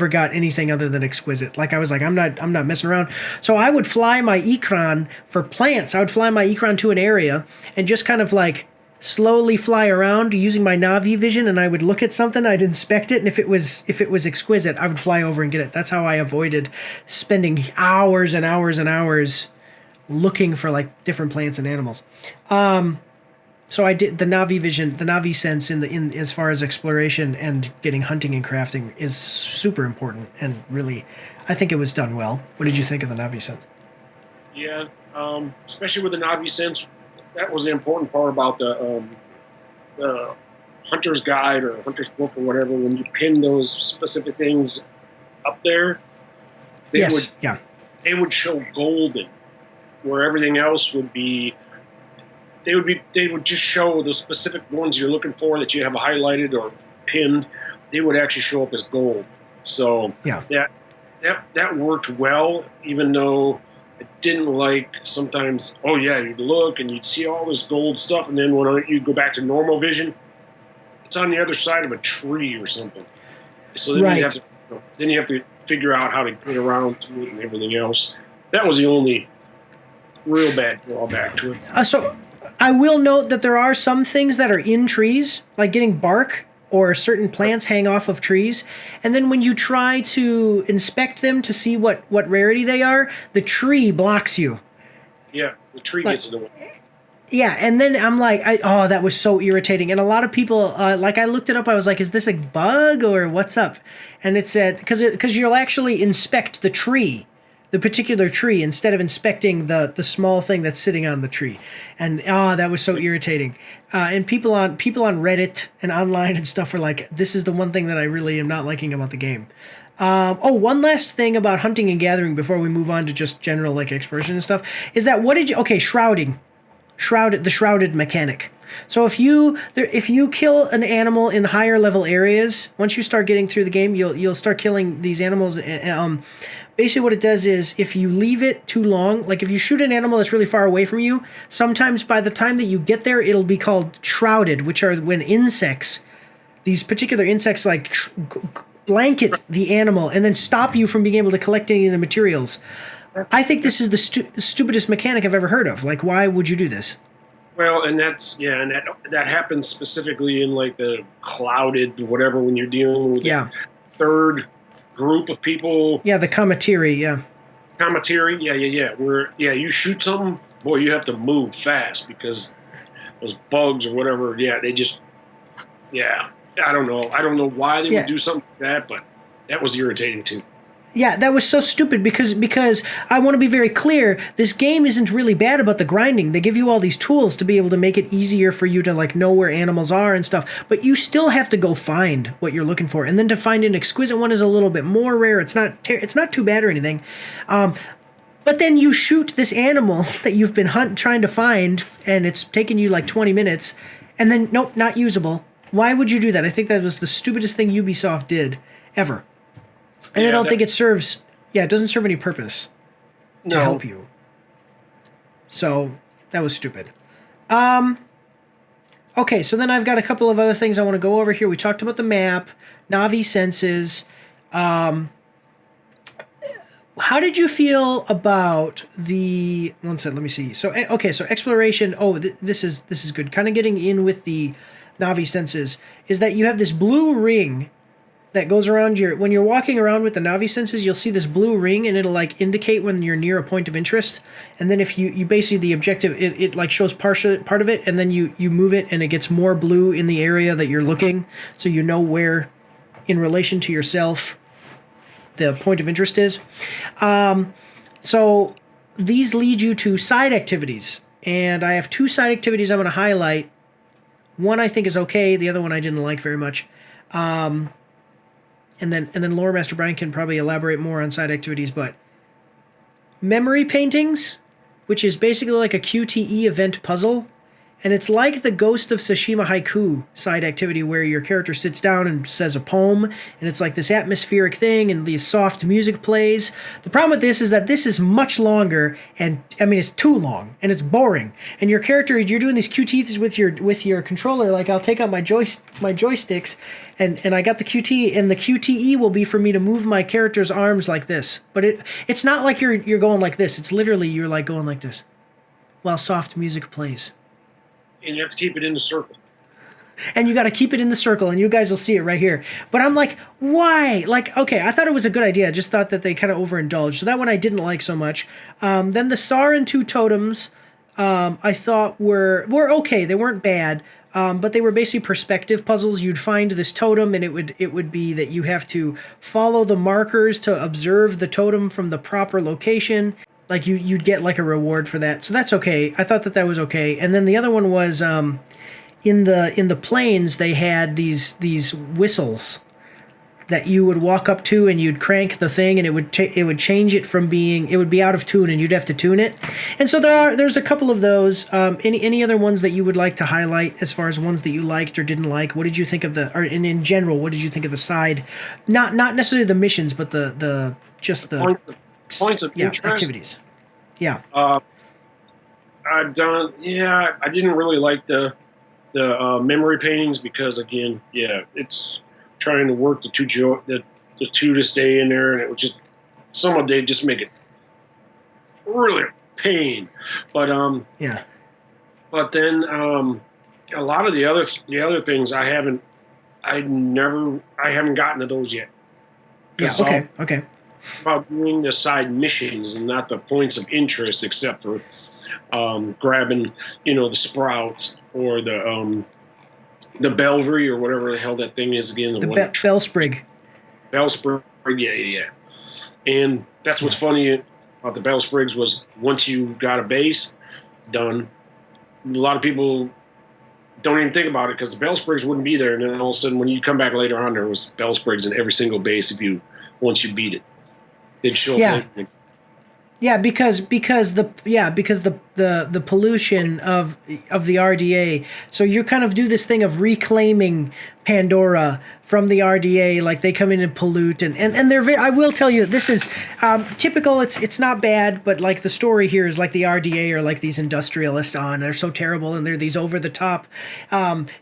got anything other than exquisite. Like I was like, I'm not messing around. So I would fly my Ecron for plants. I would fly my Ecron to an area and just kind of like slowly fly around using my Navi vision, and I would look at something, I'd inspect it, and if it was exquisite, I would fly over and get it. That's how I avoided spending hours and hours and hours looking for like different plants and animals. So I did the Navi vision, the Navi sense in as far as exploration and getting hunting and crafting is super important, and really, I think it was done well. What did you think of the Navi sense? Yeah, especially with the Navi sense, that was the important part about the Hunter's Guide or Hunter's Book or whatever. When you pin those specific things up there, they would show golden, where everything else would be. They would just show the specific ones you're looking for that you have highlighted or pinned. They would actually show up as gold. So that worked well, even though I didn't like sometimes. Oh yeah, you'd look and you'd see all this gold stuff, and then when you go back to normal vision, it's on the other side of a tree or something. So then you have to figure out how to get around to it and everything else. That was the only real bad drawback to it. So I will note that there are some things that are in trees, like getting bark or certain plants hang off of trees. And then when you try to inspect them to see what rarity they are, the tree blocks you. Yeah, the tree gets in the way. Yeah, and then I'm like, that was so irritating. And a lot of people, like, I looked it up. I was like, is this a bug or what's up? And it said, because you'll actually inspect the tree, the particular tree, instead of inspecting the small thing that's sitting on the tree. And that was so irritating. And people on Reddit and online and stuff were like, this is the one thing that I really am not liking about the game. One last thing about hunting and gathering before we move on to just general like exploration and stuff is that shrouding. The shrouded mechanic. So if you kill an animal in higher level areas, once you start getting through the game, you'll start killing these animals. Basically, what it does is if you leave it too long, like if you shoot an animal that's really far away from you, sometimes by the time that you get there, it'll be called shrouded, which are when these particular insects like blanket the animal and then stop you from being able to collect any of the materials. I think this is the stupidest mechanic I've ever heard of. Like, why would you do this? Well, and that happens specifically in like the clouded whatever when you're dealing with the third group of people. Yeah, the Kamatiri, Where you shoot something, boy, you have to move fast because those bugs or whatever. Yeah, they just. Yeah, I don't know why they would do something like that, but that was irritating too. Yeah, that was so stupid because I want to be very clear, this game isn't really bad about the grinding. They give you all these tools to be able to make it easier for you to like know where animals are and stuff, but you still have to go find what you're looking for. And then to find an exquisite one is a little bit more rare. It's not too bad or anything. But then you shoot this animal that you've been trying to find and it's taken you like 20 minutes and then nope, not usable. Why would you do that? I think that was the stupidest thing Ubisoft did ever. And I don't think it serves... Yeah, it doesn't serve any purpose to help you. So, that was stupid. Okay, so then I've got a couple of other things I want to go over here. We talked about the map, Navi senses. How did you feel about the... One second, let me see. So, so exploration... this is good. Kind of getting in with the Navi senses is that you have this blue ring that goes around when you're walking around with the Navi senses, you'll see this blue ring and it'll like indicate when you're near a point of interest. And then if you basically the objective, it like shows part of it and then you move it and it gets more blue in the area that you're looking. So you know where in relation to yourself the point of interest is. So these lead you to side activities. And I have 2 side activities I'm going to highlight. One I think is okay. The other one I didn't like very much. And then Lore Master Brian can probably elaborate more on side activities, but memory paintings, which is basically like a QTE event puzzle, and it's like the Ghost of Tsushima Haiku side activity where your character sits down and says a poem, and it's like this atmospheric thing, and the soft music plays. The problem with this is that this is much longer, and I mean it's too long, and it's boring. And your character, you're doing these QTEs with your controller. Like I'll take out my joysticks, and I got the QT, and the QTE will be for me to move my character's arms like this. But it's not like you're going like this. It's literally you're like going like this, while soft music plays. And you have to keep it in the circle. And you got to keep it in the circle, and you guys will see it right here. But I'm like, why? Like, okay, I thought it was a good idea. I just thought that they kind of overindulged. So that one I didn't like so much. Then the Sarin 2 totems, I thought were okay. They weren't bad, but they were basically perspective puzzles. You'd find this totem, and it would be that you have to follow the markers to observe the totem from the proper location. Like you'd get like a reward for that, so that's okay. I thought that was okay. And then the other one was in the plains they had these whistles that you would walk up to and you'd crank the thing and it would change it from being it would be out of tune and you'd have to tune it. And so there's a couple of those. Any other ones that you would like to highlight as far as ones that you liked or didn't like? What did you think of in general? What did you think of the side? Not necessarily the missions, but the points of interest. Activities. Yeah. I didn't really like the memory paintings because again, it's trying to work the two to stay in there, and it was just some of they just make it really a pain. But But then a lot of the other things I haven't gotten to those yet. Yeah. Okay. about doing the side missions and not the points of interest, except for grabbing, the sprouts or the Belvery or whatever the hell that thing is again. The Bellsprig. Bellsprig, yeah. And that's what's funny about the Bellsprigs was once you got a base done, a lot of people don't even think about it because the Bellsprigs wouldn't be there. And then all of a sudden, when you come back later on, there was Bellsprigs in every single base once you beat it. They'd show up. Yeah, because the pollution of the RDA. So you kind of do this thing of reclaiming Pandora from the RDA, like they come in and pollute, and they're very, I will tell you, this is typical. It's not bad, but like the story here is like the RDA are like these industrialists they're so terrible, and they're these over the top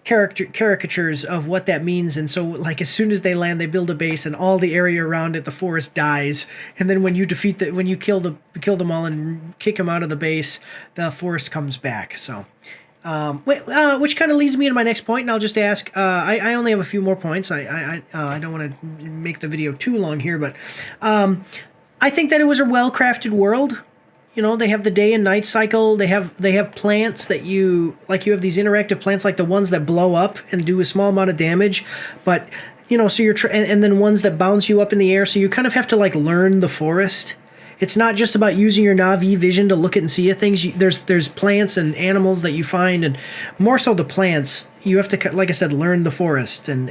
caricatures of what that means. And so like as soon as they land, they build a base, and all the area around it, the forest dies. And then when you when you kill them all and kick them out of the base, the forest comes back. So. Which kind of leads me to my next point, and I'll just ask. I only have a few more points. I don't want to make the video too long here, but I think that it was a well-crafted world. They have the day and night cycle. They have plants that you have these interactive plants, like the ones that blow up and do a small amount of damage, but so you're and then ones that bounce you up in the air. So you kind of have to like learn the forest. It's not just about using your Navi vision to look at and see things. There's plants and animals that you find, and more so the plants. You have to, like I said, learn the forest, and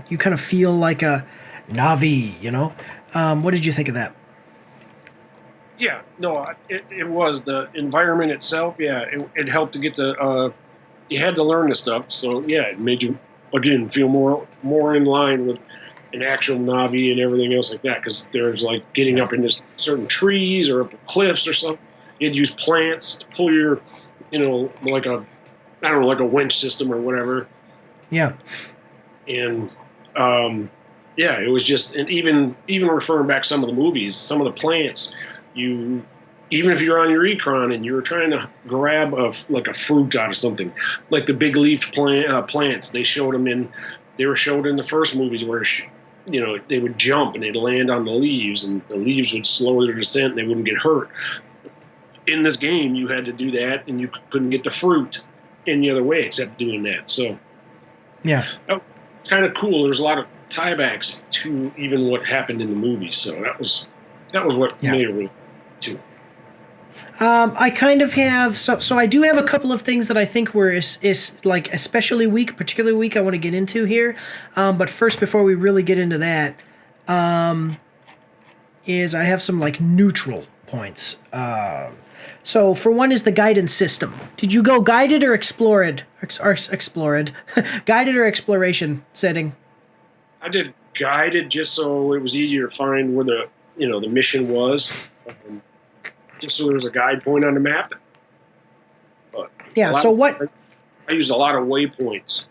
you kind of feel like a Navi. What did you think of that? Yeah, no, it was the environment itself. Yeah, it helped to get you had to learn the stuff. So yeah, it made you again feel more in line with an actual Navi and everything else like that, because there's like getting up into certain trees or up cliffs or something. You'd use plants to pull your, like a winch system or whatever. Yeah. And it was just, and even referring back some of the movies, some of the plants, even if you're on your Ecron and you're trying to grab a fruit out of something, like the big leafed plants, they were showed in the first movies where they would jump and they'd land on the leaves, and the leaves would slow their descent and they wouldn't get hurt. In this game, you had to do that, and you couldn't get the fruit any other way except doing that. So, yeah, kind of cool. There's a lot of tiebacks to even what happened in the movie. So that was what made it really too. I kind of have so I do have a couple of things that I think were is like especially weak, particularly weak. I want to get into here, but first, before we really get into that, is I have some like neutral points. So for one is the guidance system. Did you go guided or explored? Guided or exploration setting? I did guided just so it was easier to find where the mission was. Just so there was a guide point on the map. But so what? I used a lot of waypoints,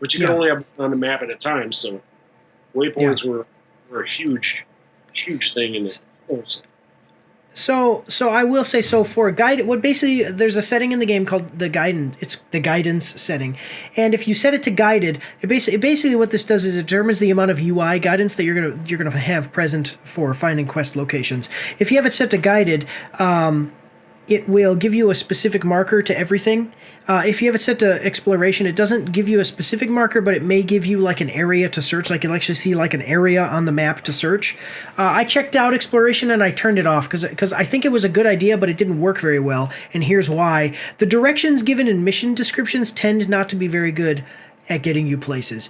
but you can only have on the map at a time. So waypoints were a huge thing in this course. So I will say, so for guide, there's a setting in the game called the guidance. It's the guidance setting, and if you set it to guided, it basically what this does is it determines the amount of UI guidance that you're gonna have present for finding quest locations. If you have it set to guided, it will give you a specific marker to everything. If you have it set to exploration, it doesn't give you a specific marker, but it may give you like an area to search. Like you'll actually see like an area on the map to search. I checked out exploration and I turned it off because I think it was a good idea, but it didn't work very well. And here's why. The directions given in mission descriptions tend not to be very good at getting you places.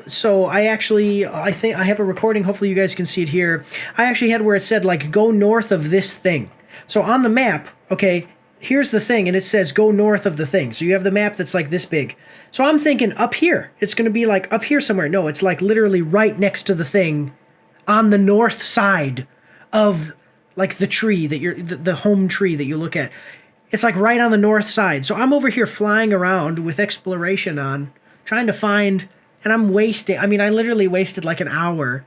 So I think I have a recording. Hopefully you guys can see it here. I actually had where it said like, go north of this thing. So on the map, okay, here's the thing, and it says go north of the thing. So you have the map that's like this big. So I'm thinking up here. It's going to be like up here somewhere. No, it's like literally right next to the thing on the north side of like the tree that the home tree that you look at. It's like right on the north side. So I'm over here flying around with exploration on, trying to find, and I'm wasting. I mean, I literally wasted like an hour.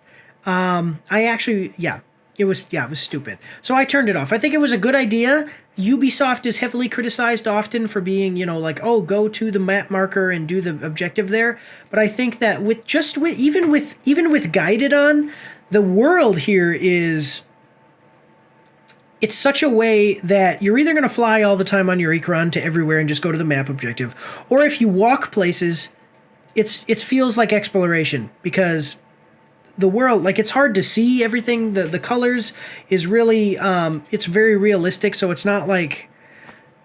It was stupid. So I turned it off. I think it was a good idea. Ubisoft is heavily criticized often for being, go to the map marker and do the objective there. But I think that even with guided on, the world here is, it's such a way that you're either going to fly all the time on your Ikran to everywhere and just go to the map objective, or if you walk places, it feels like exploration, because the world, like, it's hard to see everything. The colors is really it's very realistic, so it's not like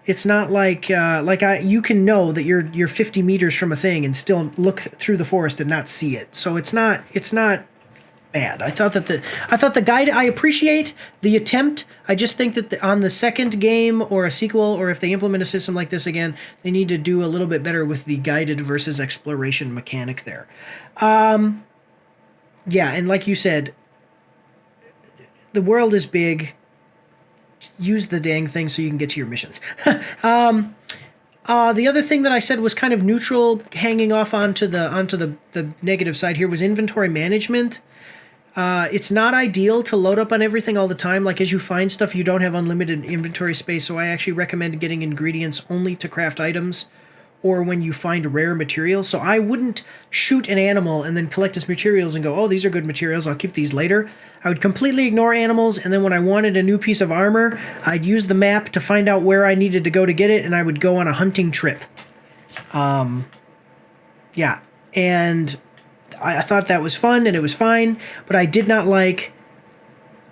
you can know that you're 50 meters from a thing and still look through the forest and not see it. So it's not bad. I thought the guide, I appreciate the attempt. I just think that on the second game or a sequel, or if they implement a system like this again, they need to do a little bit better with the guided versus exploration mechanic there. Yeah, and like you said, the world is big. Use the dang thing so you can get to your missions. The other thing that I said was kind of neutral, hanging off onto the negative side here, was inventory management. It's not ideal to load up on everything all the time. Like, as you find stuff, you don't have unlimited inventory space, so I actually recommend getting ingredients only to craft items, or when you find rare materials. So I wouldn't shoot an animal and then collect its materials and go, oh, these are good materials, I'll keep these later. I would completely ignore animals, and then when I wanted a new piece of armor, I'd use the map to find out where I needed to go to get it, and I would go on a hunting trip. Yeah, and I thought that was fun, and it was fine, but I did not like...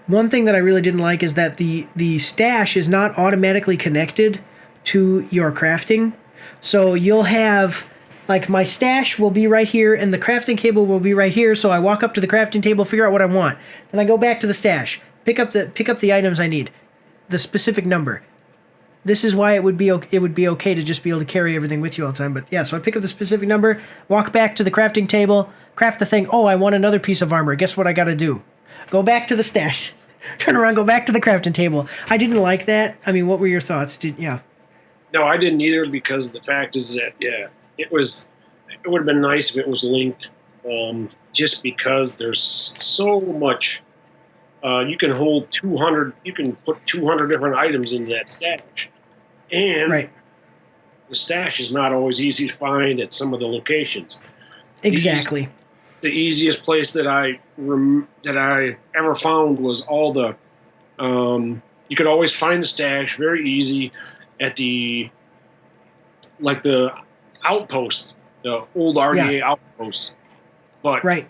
One thing that I really didn't like is that the stash is not automatically connected to your crafting. So you'll have, like, my stash will be right here and the crafting table will be right here. So I walk up to the crafting table, figure out what I want. Then I go back to the stash, pick up the items I need, the specific number. This is why it would be okay to just be able to carry everything with you all the time. But yeah, so I pick up the specific number, walk back to the crafting table, craft the thing. Oh, I want another piece of armor. Guess what I got to do? Go back to the stash, turn around, go back to the crafting table. I didn't like that. I mean, what were your thoughts? Yeah. No, I didn't either, because the fact is that, yeah, it would have been nice if it was linked, just because there's so much. You can hold 200, you can put 200 different items in that stash. And right. The stash is not always easy to find at some of the locations. Exactly. The easiest place that I ever found was all the, you could always find the stash very easy at the outpost, the old RDA outpost. But right.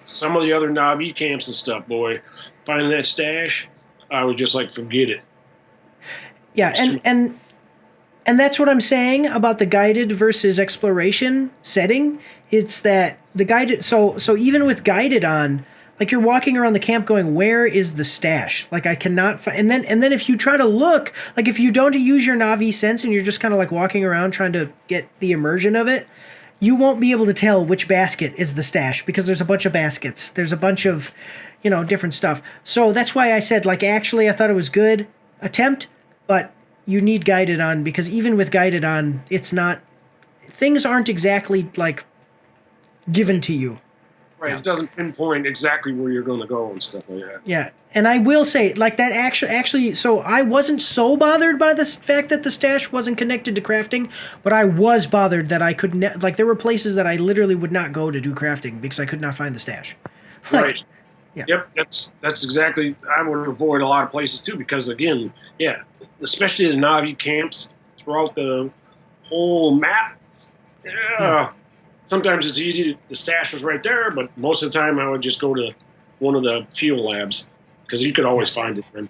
Some of the other Na'vi camps and stuff, boy, finding that stash, I was just like, forget it. Yeah, and that's what I'm saying about the guided versus exploration setting. It's that the guided, so even with guided on, like, you're walking around the camp going, where is the stash? Like, I cannot find... And then if you try to look, like, if you don't use your Na'vi sense and you're just kind of, like, walking around trying to get the immersion of it, you won't be able to tell which basket is the stash, because there's a bunch of baskets. There's a bunch of, different stuff. So that's why I said, like, actually, I thought it was good attempt, but you need guided on, because even with guided on, it's not... Things aren't exactly, like, given to you. Right, yeah. It doesn't pinpoint exactly where you're going to go and stuff like that. Yeah, and I will say, like, that actually, so I wasn't so bothered by the fact that the stash wasn't connected to crafting, but I was bothered that I couldn't, like, there were places that I literally would not go to do crafting because I could not find the stash. Like, right. Yeah. Yep, that's exactly, I would avoid a lot of places too, because again, yeah, especially the Na'vi camps throughout the whole map, yeah. Sometimes it's easy. The stash was right there, but most of the time I would just go to one of the field labs, because you could always find it then.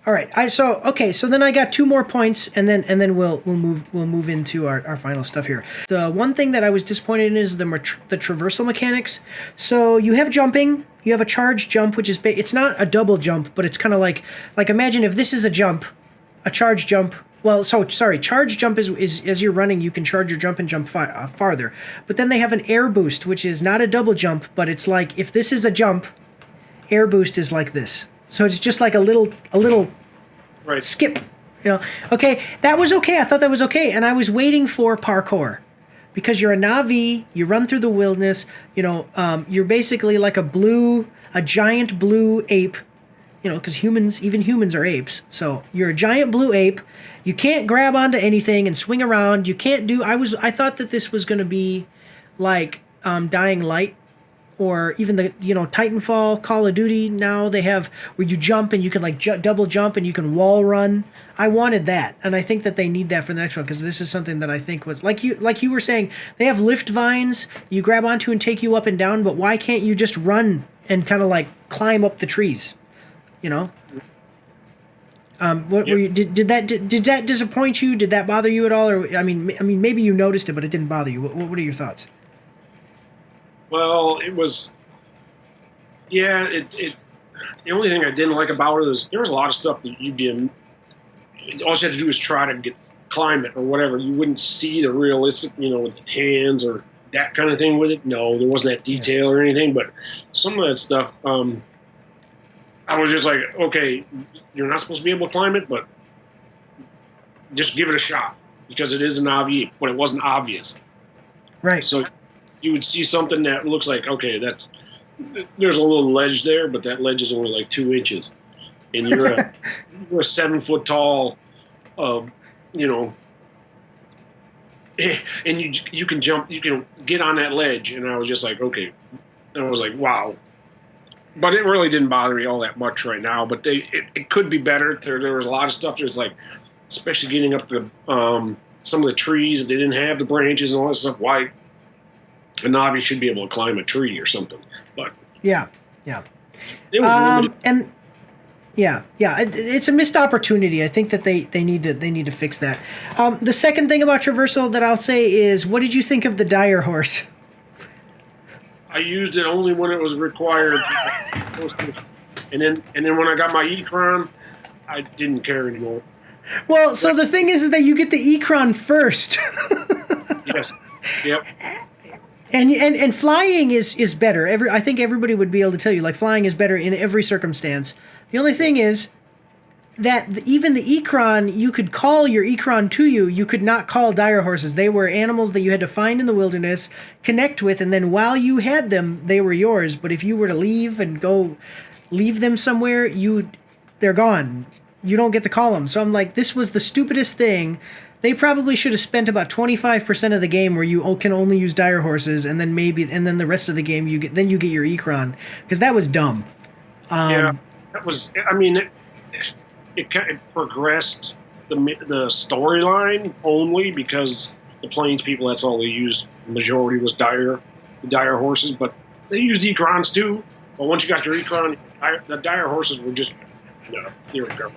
All right. So then I got 2 more points, and then we'll move into our final stuff here. The one thing that I was disappointed in is the traversal mechanics. So you have jumping, you have a charge jump, which is it's not a double jump, but it's kind of like imagine if this is a jump, a charge jump. Well, so sorry, charge jump is as you're running, you can charge your jump and jump farther. But then they have an air boost, which is not a double jump, but it's like if this is a jump, air boost is like this. So it's just like a little right. Skip. Okay, that was okay. I thought that was okay, and I was waiting for parkour, because you're a Na'vi, you run through the wilderness. You're basically like a giant blue ape. Because even humans are apes. So you're a giant blue ape. You can't grab onto anything and swing around. You can't do... I thought that this was going to be like Dying Light or even the Titanfall, Call of Duty. Now they have where you jump and you can like double jump and you can wall run. I wanted that, and I think that they need that for the next one because this is something that I think was like you were saying. They have lift vines you grab onto and take you up and down, but why can't you just run and kind of like climb up the trees? What were you, did that disappoint you? Did that bother you at all? Or I mean, maybe you noticed it, but it didn't bother you. What are your thoughts? Well, it was, yeah. The only thing I didn't like about it is there was a lot of stuff that you'd be in. All you had to do was try to climb it or whatever. You wouldn't see the realistic, with hands or that kind of thing with it. No, there wasn't that detail or anything. But some of that stuff, I was just like, okay, you're not supposed to be able to climb it, but just give it a shot because it isn't obvious, but it wasn't obvious. Right. So you would see something that looks like, okay, there's a little ledge there, but that ledge is only like 2 inches. And you're a 7 foot tall, and you can jump, you can get on that ledge. And I was just like, okay. And I was like, wow. But it really didn't bother me all that much right now. But it could be better. There was a lot of stuff. There's like, especially getting up the some of the trees. If they didn't have the branches and all that stuff, why a novice should be able to climb a tree or something. But yeah. It was limited. And it's a missed opportunity. I think that they need to fix that. The second thing about traversal that I'll say is, what did you think of the dire horse? I used it only when it was required, and then when I got my Ekron, I didn't care anymore. Well, so the thing is that you get the Ekron first. Yes. Yep. And flying is better. I think everybody would be able to tell you, like, flying is better in every circumstance. The only thing is that even the Ekron, you could call your Ekron to you. You could not call dire horses. They were animals that you had to find in the wilderness, connect with, and then while you had them, they were yours. But if you were to leave and go leave them somewhere, they're gone. You don't get to call them. So I'm like, this was the stupidest thing. They probably should have spent about 25% of the game where you can only use dire horses, and then the rest of the game you get your Ekron, because that was dumb. Yeah, that was. I mean, it progressed the storyline only because the Plains people, that's all they used. The majority was the dire horses, but they used Ekrons too. But once you got your Ekron, the dire horses were just here we go.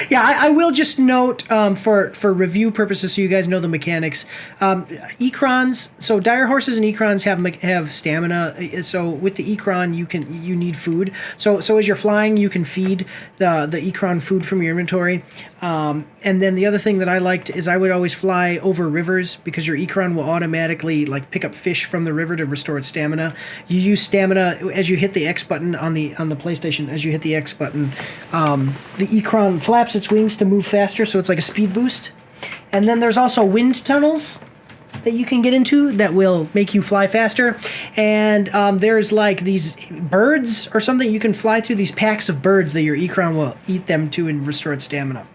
Yeah, I will just note for review purposes, so you guys know the mechanics. Ekrons, so dire horses and Ekrons have stamina. So with the Ekron, you need food. So as you're flying, you can feed the Ekron food from your inventory. And then the other thing that I liked is I would always fly over rivers because your Ekron will automatically like pick up fish from the river to restore its stamina. You use stamina as you hit the X button on the PlayStation. As you hit the X button, the Ekron flaps its wings to move faster, so it's like a speed boost. And then there's also wind tunnels that you can get into that will make you fly faster. And there's like these birds or something you can fly through, these packs of birds that your Ekron will eat them to and restore its stamina.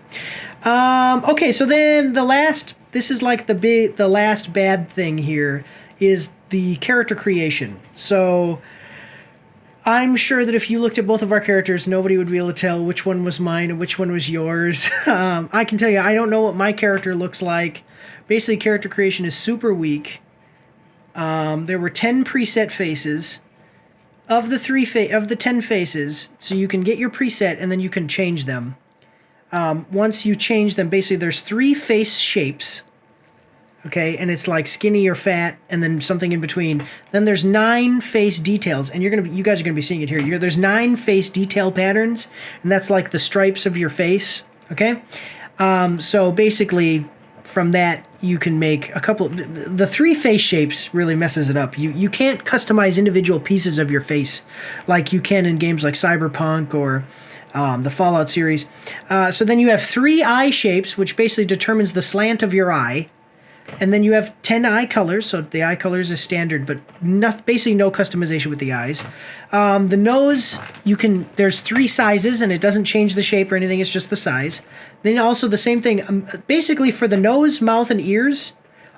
Okay, so then this is like the last bad thing here is the character creation. So I'm sure that if you looked at both of our characters, nobody would be able to tell which one was mine and which one was yours. I can tell you, I don't know what my character looks like. Basically, character creation is super weak. There were 10 preset faces. Of the 10 faces, so you can get your preset and then you can change them. Once you change them, basically there's 3 face shapes. Okay, and it's like skinny or fat, and then something in between. Then there's 9 face details, and you guys are gonna be seeing it here. There's 9 face detail patterns, and that's like the stripes of your face. Okay, so basically, from that you can make a couple. The 3 face shapes really messes it up. You can't customize individual pieces of your face like you can in games like Cyberpunk or the Fallout series. So then you have 3 eye shapes, which basically determines the slant of your eye. And then you have 10 eye colors, so the eye colors is standard, but basically no customization with the eyes. The nose, there's 3 sizes, and it doesn't change the shape or anything, it's just the size. Then also the same thing, basically for the nose, mouth, and ears,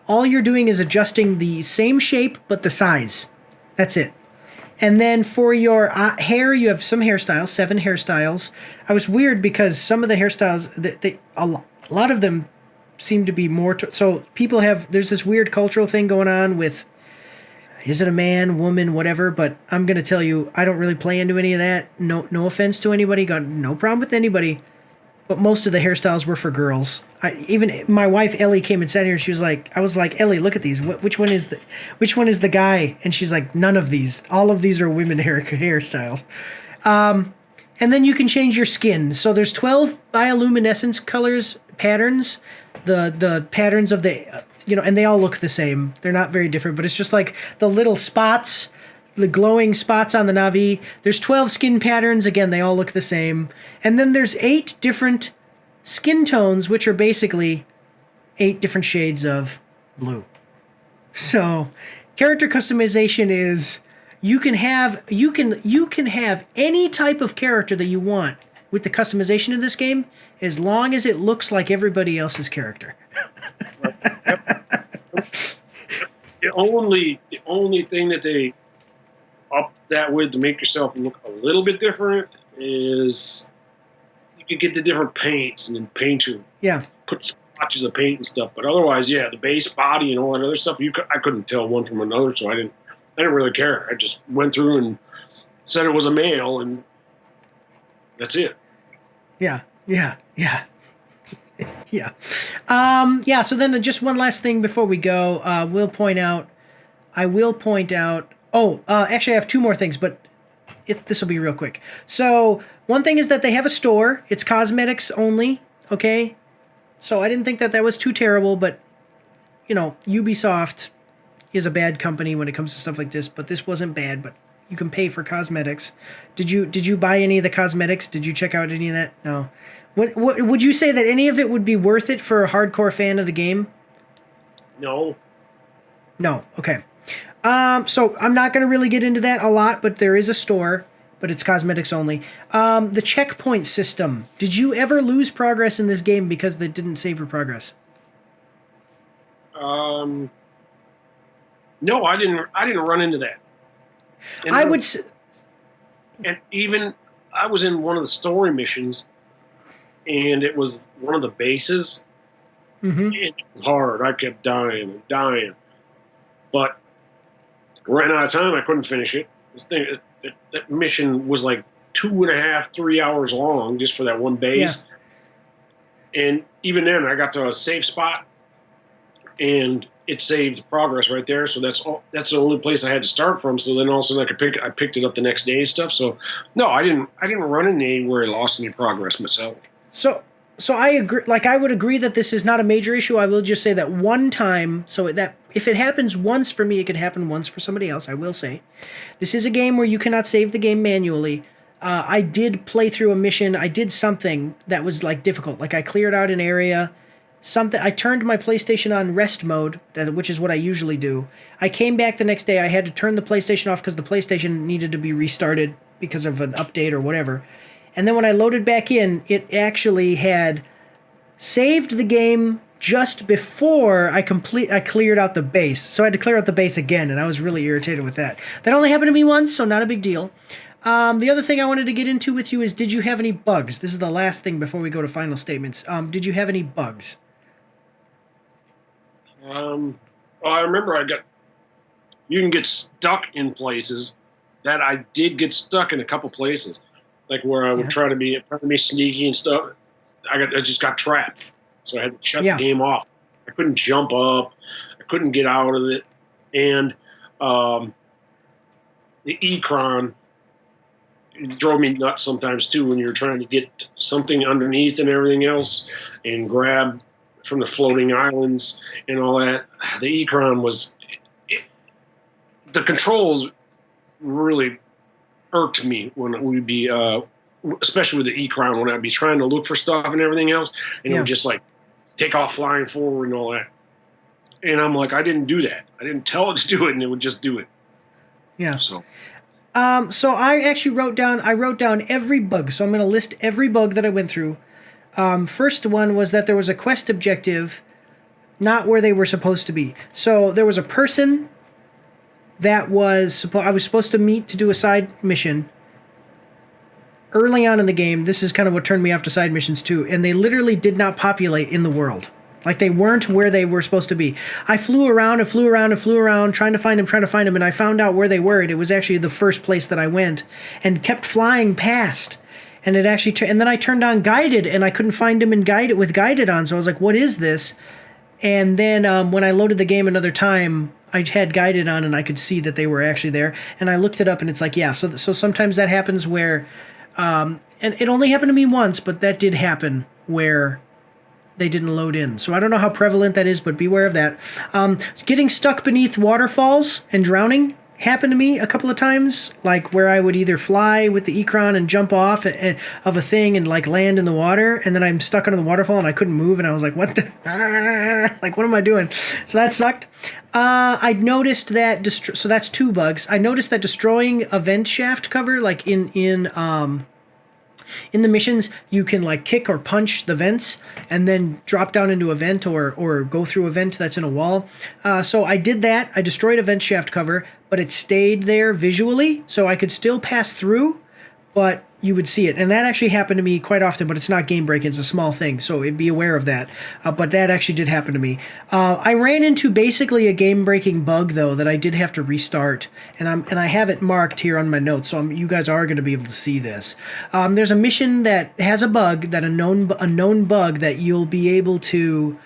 all you're doing is adjusting the same shape, but the size. That's it. And then for your hair, you have some hairstyles, 7 hairstyles. I was weird because some of the hairstyles, a lot of them seem to be more... so people have... there's this weird cultural thing going on with... is it a man, woman, whatever? But I'm going to tell you, I don't really play into any of that. No offense to anybody. Got no problem with anybody. But most of the hairstyles were for girls. Even my wife Ellie came and sat here and she was like, I was like, Ellie, look at these. Which one is the guy? And she's like, none of these. All of these are women hairstyles. And then you can change your skin. So there's 12 bioluminescence colors, patterns. The patterns of the, and they all look the same. They're not very different, but it's just like the little spots, the glowing spots on the Na'vi. There's 12 skin patterns. Again, they all look the same. And then there's 8 different skin tones, which are basically 8 different shades of blue. So character customization is you can have any type of character that you want with the customization of this game, as long as it looks like everybody else's character. The only thing that they up that with to make yourself look a little bit different is you could get the different paints and then paint your put swatches of paint and stuff. But otherwise, the base body and all that other stuff, I couldn't tell one from another, so I didn't really care. I just went through and said it was a male, and that's it. Yeah. So then just one last thing before we go. I will point out. Actually, I have 2 more things, but this will be real quick. So one thing is that they have a store. It's cosmetics only. Okay. So I didn't think that was too terrible, but Ubisoft is a bad company when it comes to stuff like this. But this wasn't bad. But you can pay for cosmetics. Did you buy any of the cosmetics? Did you check out any of that? No. What would you say that any of it would be worth it for a hardcore fan of the game? No. Okay. So I'm not going to really get into that a lot, but there is a store, but it's cosmetics only. The checkpoint system. Did you ever lose progress in this game because they didn't save your progress? No, I didn't run into that. And and even I was in one of the story missions, and it was one of the bases. Mm-hmm. It was hard. I kept dying, but ran out of time. I couldn't finish it. That mission was like 2.5, 3 hours long just for that one base. Yeah. And even then, I got to a safe spot, and it saved progress right there. So that's the only place I had to start from. So then all of a sudden I picked it up the next day and stuff. So no, I didn't run into anywhere I lost any progress myself. So I agree. Like, I would agree that this is not a major issue. I will just say that one time, so that if it happens once for me, it could happen once for somebody else. I will say, this is a game where you cannot save the game manually. I did play through a mission. I did something that was like difficult. Like, I cleared out an area. I turned my PlayStation on rest mode, which is what I usually do. I came back the next day. I had to turn the PlayStation off because the PlayStation needed to be restarted because of an update or whatever. And then when I loaded back in, it actually had saved the game just before I cleared out the base. So I had to clear out the base again, and I was really irritated with that. That only happened to me once, so not a big deal. The other thing I wanted to get into with you is, did you have any bugs? This is the last thing before we go to final statements. Did you have any bugs? Well, I remember you can get stuck in places. That I did get stuck in a couple places. Like where I would try to be sneaky and stuff. I just got trapped. So I had to shut the game off. I couldn't jump up. I couldn't get out of it. And the Ecron drove me nuts sometimes too when you're trying to get something underneath and everything else and grab from the floating islands and all that. The Ecron the controls really irked me when we'd be, especially with the Ecron, when I'd be trying to look for stuff and everything else, and it would just like take off flying forward and all that. And I'm like, I didn't do that. I didn't tell it to do it, and it would just do it. Yeah. So I actually wrote down every bug. So I'm going to list every bug that I went through. First one was that there was a quest objective not where they were supposed to be. So there was a person that was I was supposed to meet to do a side mission early on in the game. This is kind of what turned me off to side missions too, and they literally did not populate in the world. Like, they weren't where they were supposed to be. I flew around and flew around and flew around trying to find them, and I found out where they were, and it was actually the first place that I went, and kept flying past. And it actually and then I turned on guided, and I couldn't find them with guided on, so I was like, what is this? And then when I loaded the game another time, I had guided on, and I could see that they were actually there, and I looked it up, and it's like, yeah, so sometimes that happens where, and it only happened to me once, but that did happen where they didn't load in. So I don't know how prevalent that is, but beware of that. Getting stuck beneath waterfalls and drowning happened to me a couple of times, like where I would either fly with the Ecron and jump off of a thing and like land in the water, and then I'm stuck under the waterfall and I couldn't move, and I was like, what the, like, what am I doing? So that sucked. I noticed that, so that's 2 bugs. I noticed that destroying a vent shaft cover, like in the missions, you can like kick or punch the vents and then drop down into a vent or go through a vent that's in a wall. So I did that. I destroyed a vent shaft cover, but it stayed there visually, so I could still pass through, but you would see it. And that actually happened to me quite often, but it's not game breaking. It's a small thing, so be aware of that. But that actually did happen to me. I ran into basically a game breaking bug, though, that I did have to restart, and I have it marked here on my notes, so you guys are going to be able to see this. There's a mission that has a bug, that a known bug that you'll be able to.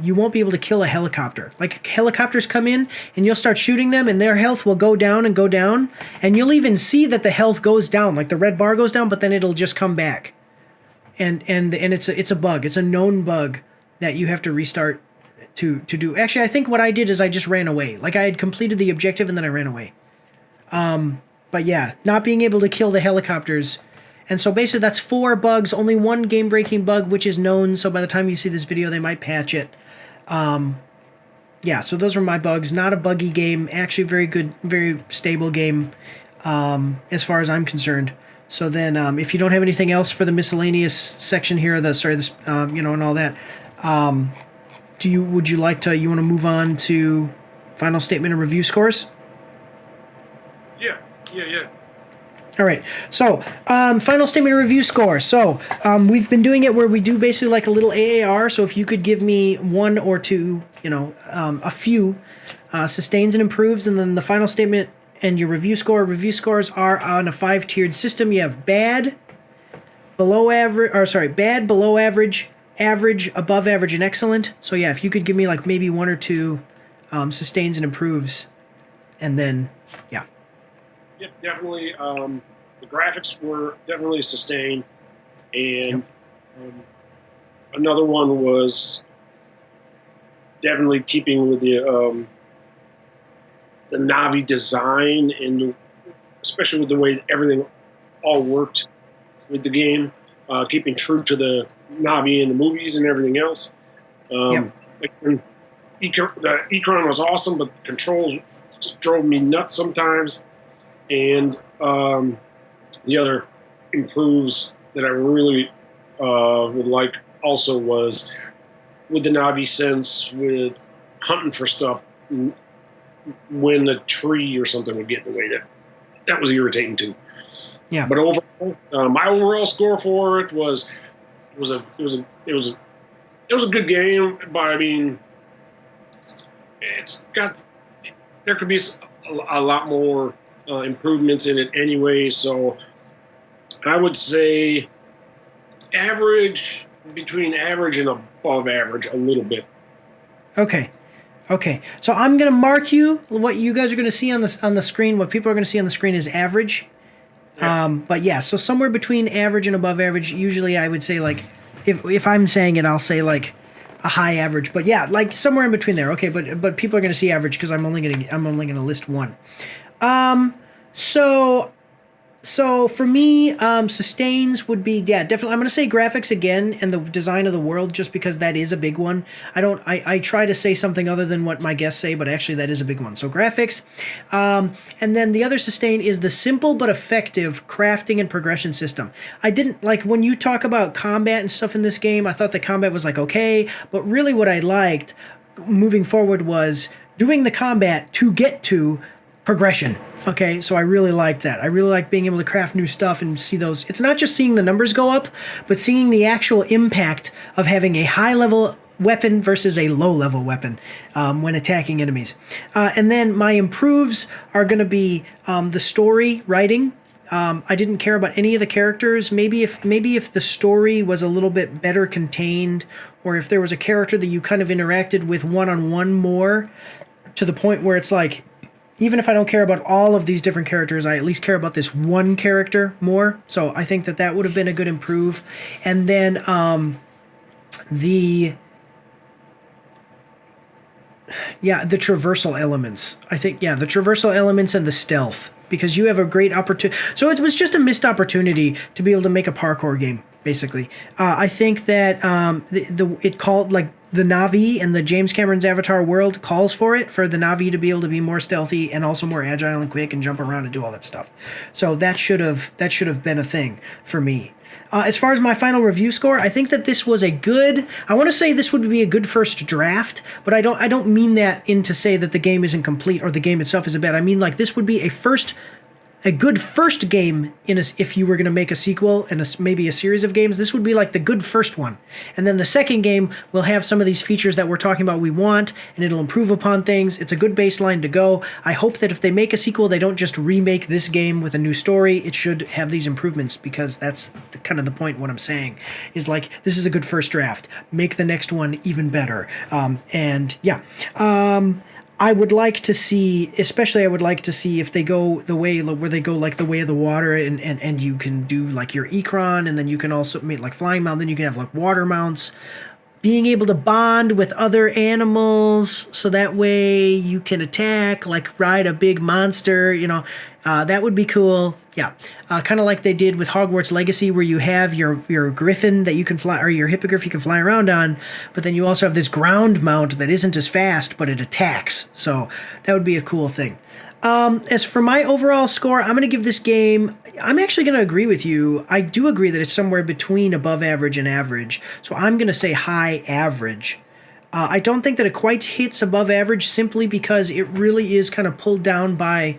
You won't be able to kill a helicopter. Like, helicopters come in and you'll start shooting them, and their health will go down, and you'll even see that the health goes down, like the red bar goes down, but then it'll just come back. And it's a bug. It's a known bug that you have to restart to do. Actually, I think what I did is I just ran away. Like, I had completed the objective and then I ran away. But yeah, not being able to kill the helicopters. And so basically that's 4 bugs, only 1 game-breaking bug, which is known, so by the time you see this video, they might patch it. Yeah, so those were my bugs. Not a buggy game. Actually, very good, very stable game, as far as I'm concerned. So then, if you don't have anything else for the miscellaneous section here, and all that, would you like to, you want to move on to final statement and review scores? Yeah. All right, so final statement and review score. So we've been doing it where we do basically like a little AAR. So if you could give me 1 or 2, a few sustains and improves, and then the final statement and your review score. Review scores are on a 5-tiered system. You have bad, below average, average, above average, and excellent. So yeah, if you could give me like maybe 1 or 2 sustains and improves, and then yeah. Yep, definitely. The graphics were definitely sustained, and another one was definitely keeping with the Navi design, and especially with the way everything all worked with the game, keeping true to the Navi in the movies and everything else. The Ecron was awesome, but the controls drove me nuts sometimes. And the other improves that I really would like also was with the Navi sense, with hunting for stuff when a tree or something would get in the way. That was irritating too. Yeah. But overall, my overall score for it was a good game. But I mean, there could be a lot more improvements in it anyway, so I would say average, between average and above average a little bit. Okay. So I'm gonna mark you what you guys are gonna see on the screen. What people are gonna see on the screen is average. Yeah. But yeah, so somewhere between average and above average. Usually, I would say like if I'm saying it, I'll say like a high average. But yeah, like somewhere in between there. Okay, but people are gonna see average because I'm only gonna list 1. So for me, sustains would be, yeah, definitely. I'm going to say graphics again and the design of the world, just because that is a big one. I try to say something other than what my guests say, but actually that is a big one. So graphics. And then the other sustain is the simple but effective crafting and progression system. I didn't like when you talk about combat and stuff in this game, I thought the combat was like, okay, but really what I liked moving forward was doing the combat to get to progression. Okay, so I really like that. I really like being able to craft new stuff and see those. It's not just seeing the numbers go up, but seeing the actual impact of having a high-level weapon versus a low-level weapon when attacking enemies. And then my improves are going to be the story writing. I didn't care about any of the characters. Maybe if the story was a little bit better contained, or if there was a character that you kind of interacted with one-on-one more, to the point where it's like, even if I don't care about all of these different characters, I at least care about this one character more. So I think that would have been a good improve. And then the traversal elements. I think, the traversal elements and the stealth, because you have a great opportunity. So it was just a missed opportunity to be able to make a parkour game, basically. I think that it called, like, the Na'vi and the James Cameron's Avatar world calls for the Na'vi to be able to be more stealthy and also more agile and quick and jump around and do all that stuff. So that should have been a thing for me. As far as my final review score, I think that this was I want to say this would be a good first draft, but I don't mean that to say that the game isn't complete or the game itself isn't bad. I mean, like, this would be a good first game if you were going to make a sequel and maybe a series of games. This would be like the good first one. And then the second game will have some of these features that we're talking about we want, and it'll improve upon things. It's a good baseline to go. I hope that if they make a sequel, they don't just remake this game with a new story. It should have these improvements, because that's kind of the point. What I'm saying is, like, this is a good first draft. Make the next one even better. I would like to see, if they go the way where they go, like, the way of the water, and you can do, like, your Ekron, and then you can also make, like, flying mount, then you can have, like, water mounts. Being able to bond with other animals, so that way you can attack, like, ride a big monster, that would be cool. Yeah, kind of like they did with Hogwarts Legacy, where you have your griffin that you can fly, or your hippogriff you can fly around on, but then you also have this ground mount that isn't as fast, but it attacks. So that would be a cool thing. As for my overall score, I'm going to give this game, I'm actually going to agree with you. I do agree that it's somewhere between above average and average. So I'm going to say high average. I don't think that it quite hits above average, simply because it really is kind of pulled down by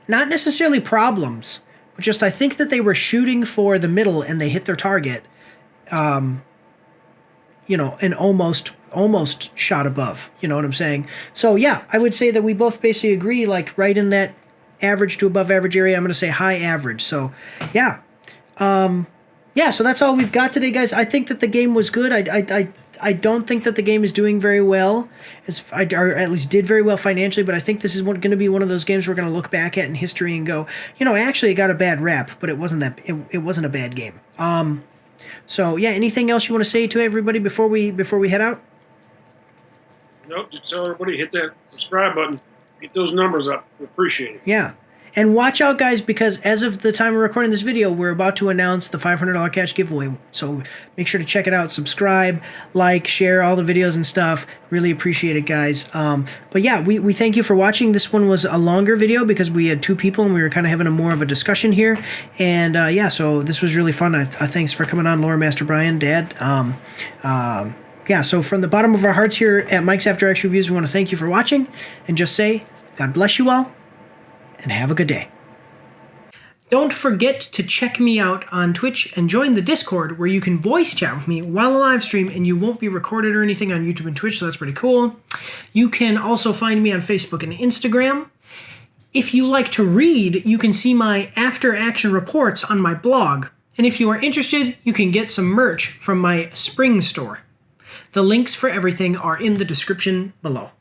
not necessarily problems, but just I think that they were shooting for the middle and they hit their target, and almost shot above. You know what I'm saying? So yeah, I would say that we both basically agree, like, right in that average to above average area. I'm going to say high average. So yeah. So that's all we've got today, guys. I think that the game was good. I don't think that the game is doing very well, or at least did very well financially, but I think this is going to be one of those games we're going to look back at in history and go, actually it got a bad rap, but it wasn't a bad game. So yeah, anything else you want to say to everybody before we head out? Nope, just tell everybody, hit that subscribe button, get those numbers up. We appreciate it. Yeah. And watch out, guys, because as of the time we're recording this video, we're about to announce the $500 cash giveaway. So make sure to check it out. Subscribe, like, share all the videos and stuff. Really appreciate it, guys. But yeah, we thank you for watching. This one was a longer video because we had two people and we were kind of having more of a discussion here. And so this was really fun. Thanks for coming on, Lore Master Brian, Dad. So from the bottom of our hearts here at Mike's After Action Reviews, we want to thank you for watching and just say, God bless you all, and have a good day. Don't forget to check me out on Twitch and join the Discord, where you can voice chat with me while I live stream, and you won't be recorded or anything on YouTube and Twitch, so that's pretty cool. You can also find me on Facebook and Instagram. If you like to read, you can see my after action reports on my blog. And if you are interested, you can get some merch from my spring store. The links for everything are in the description below.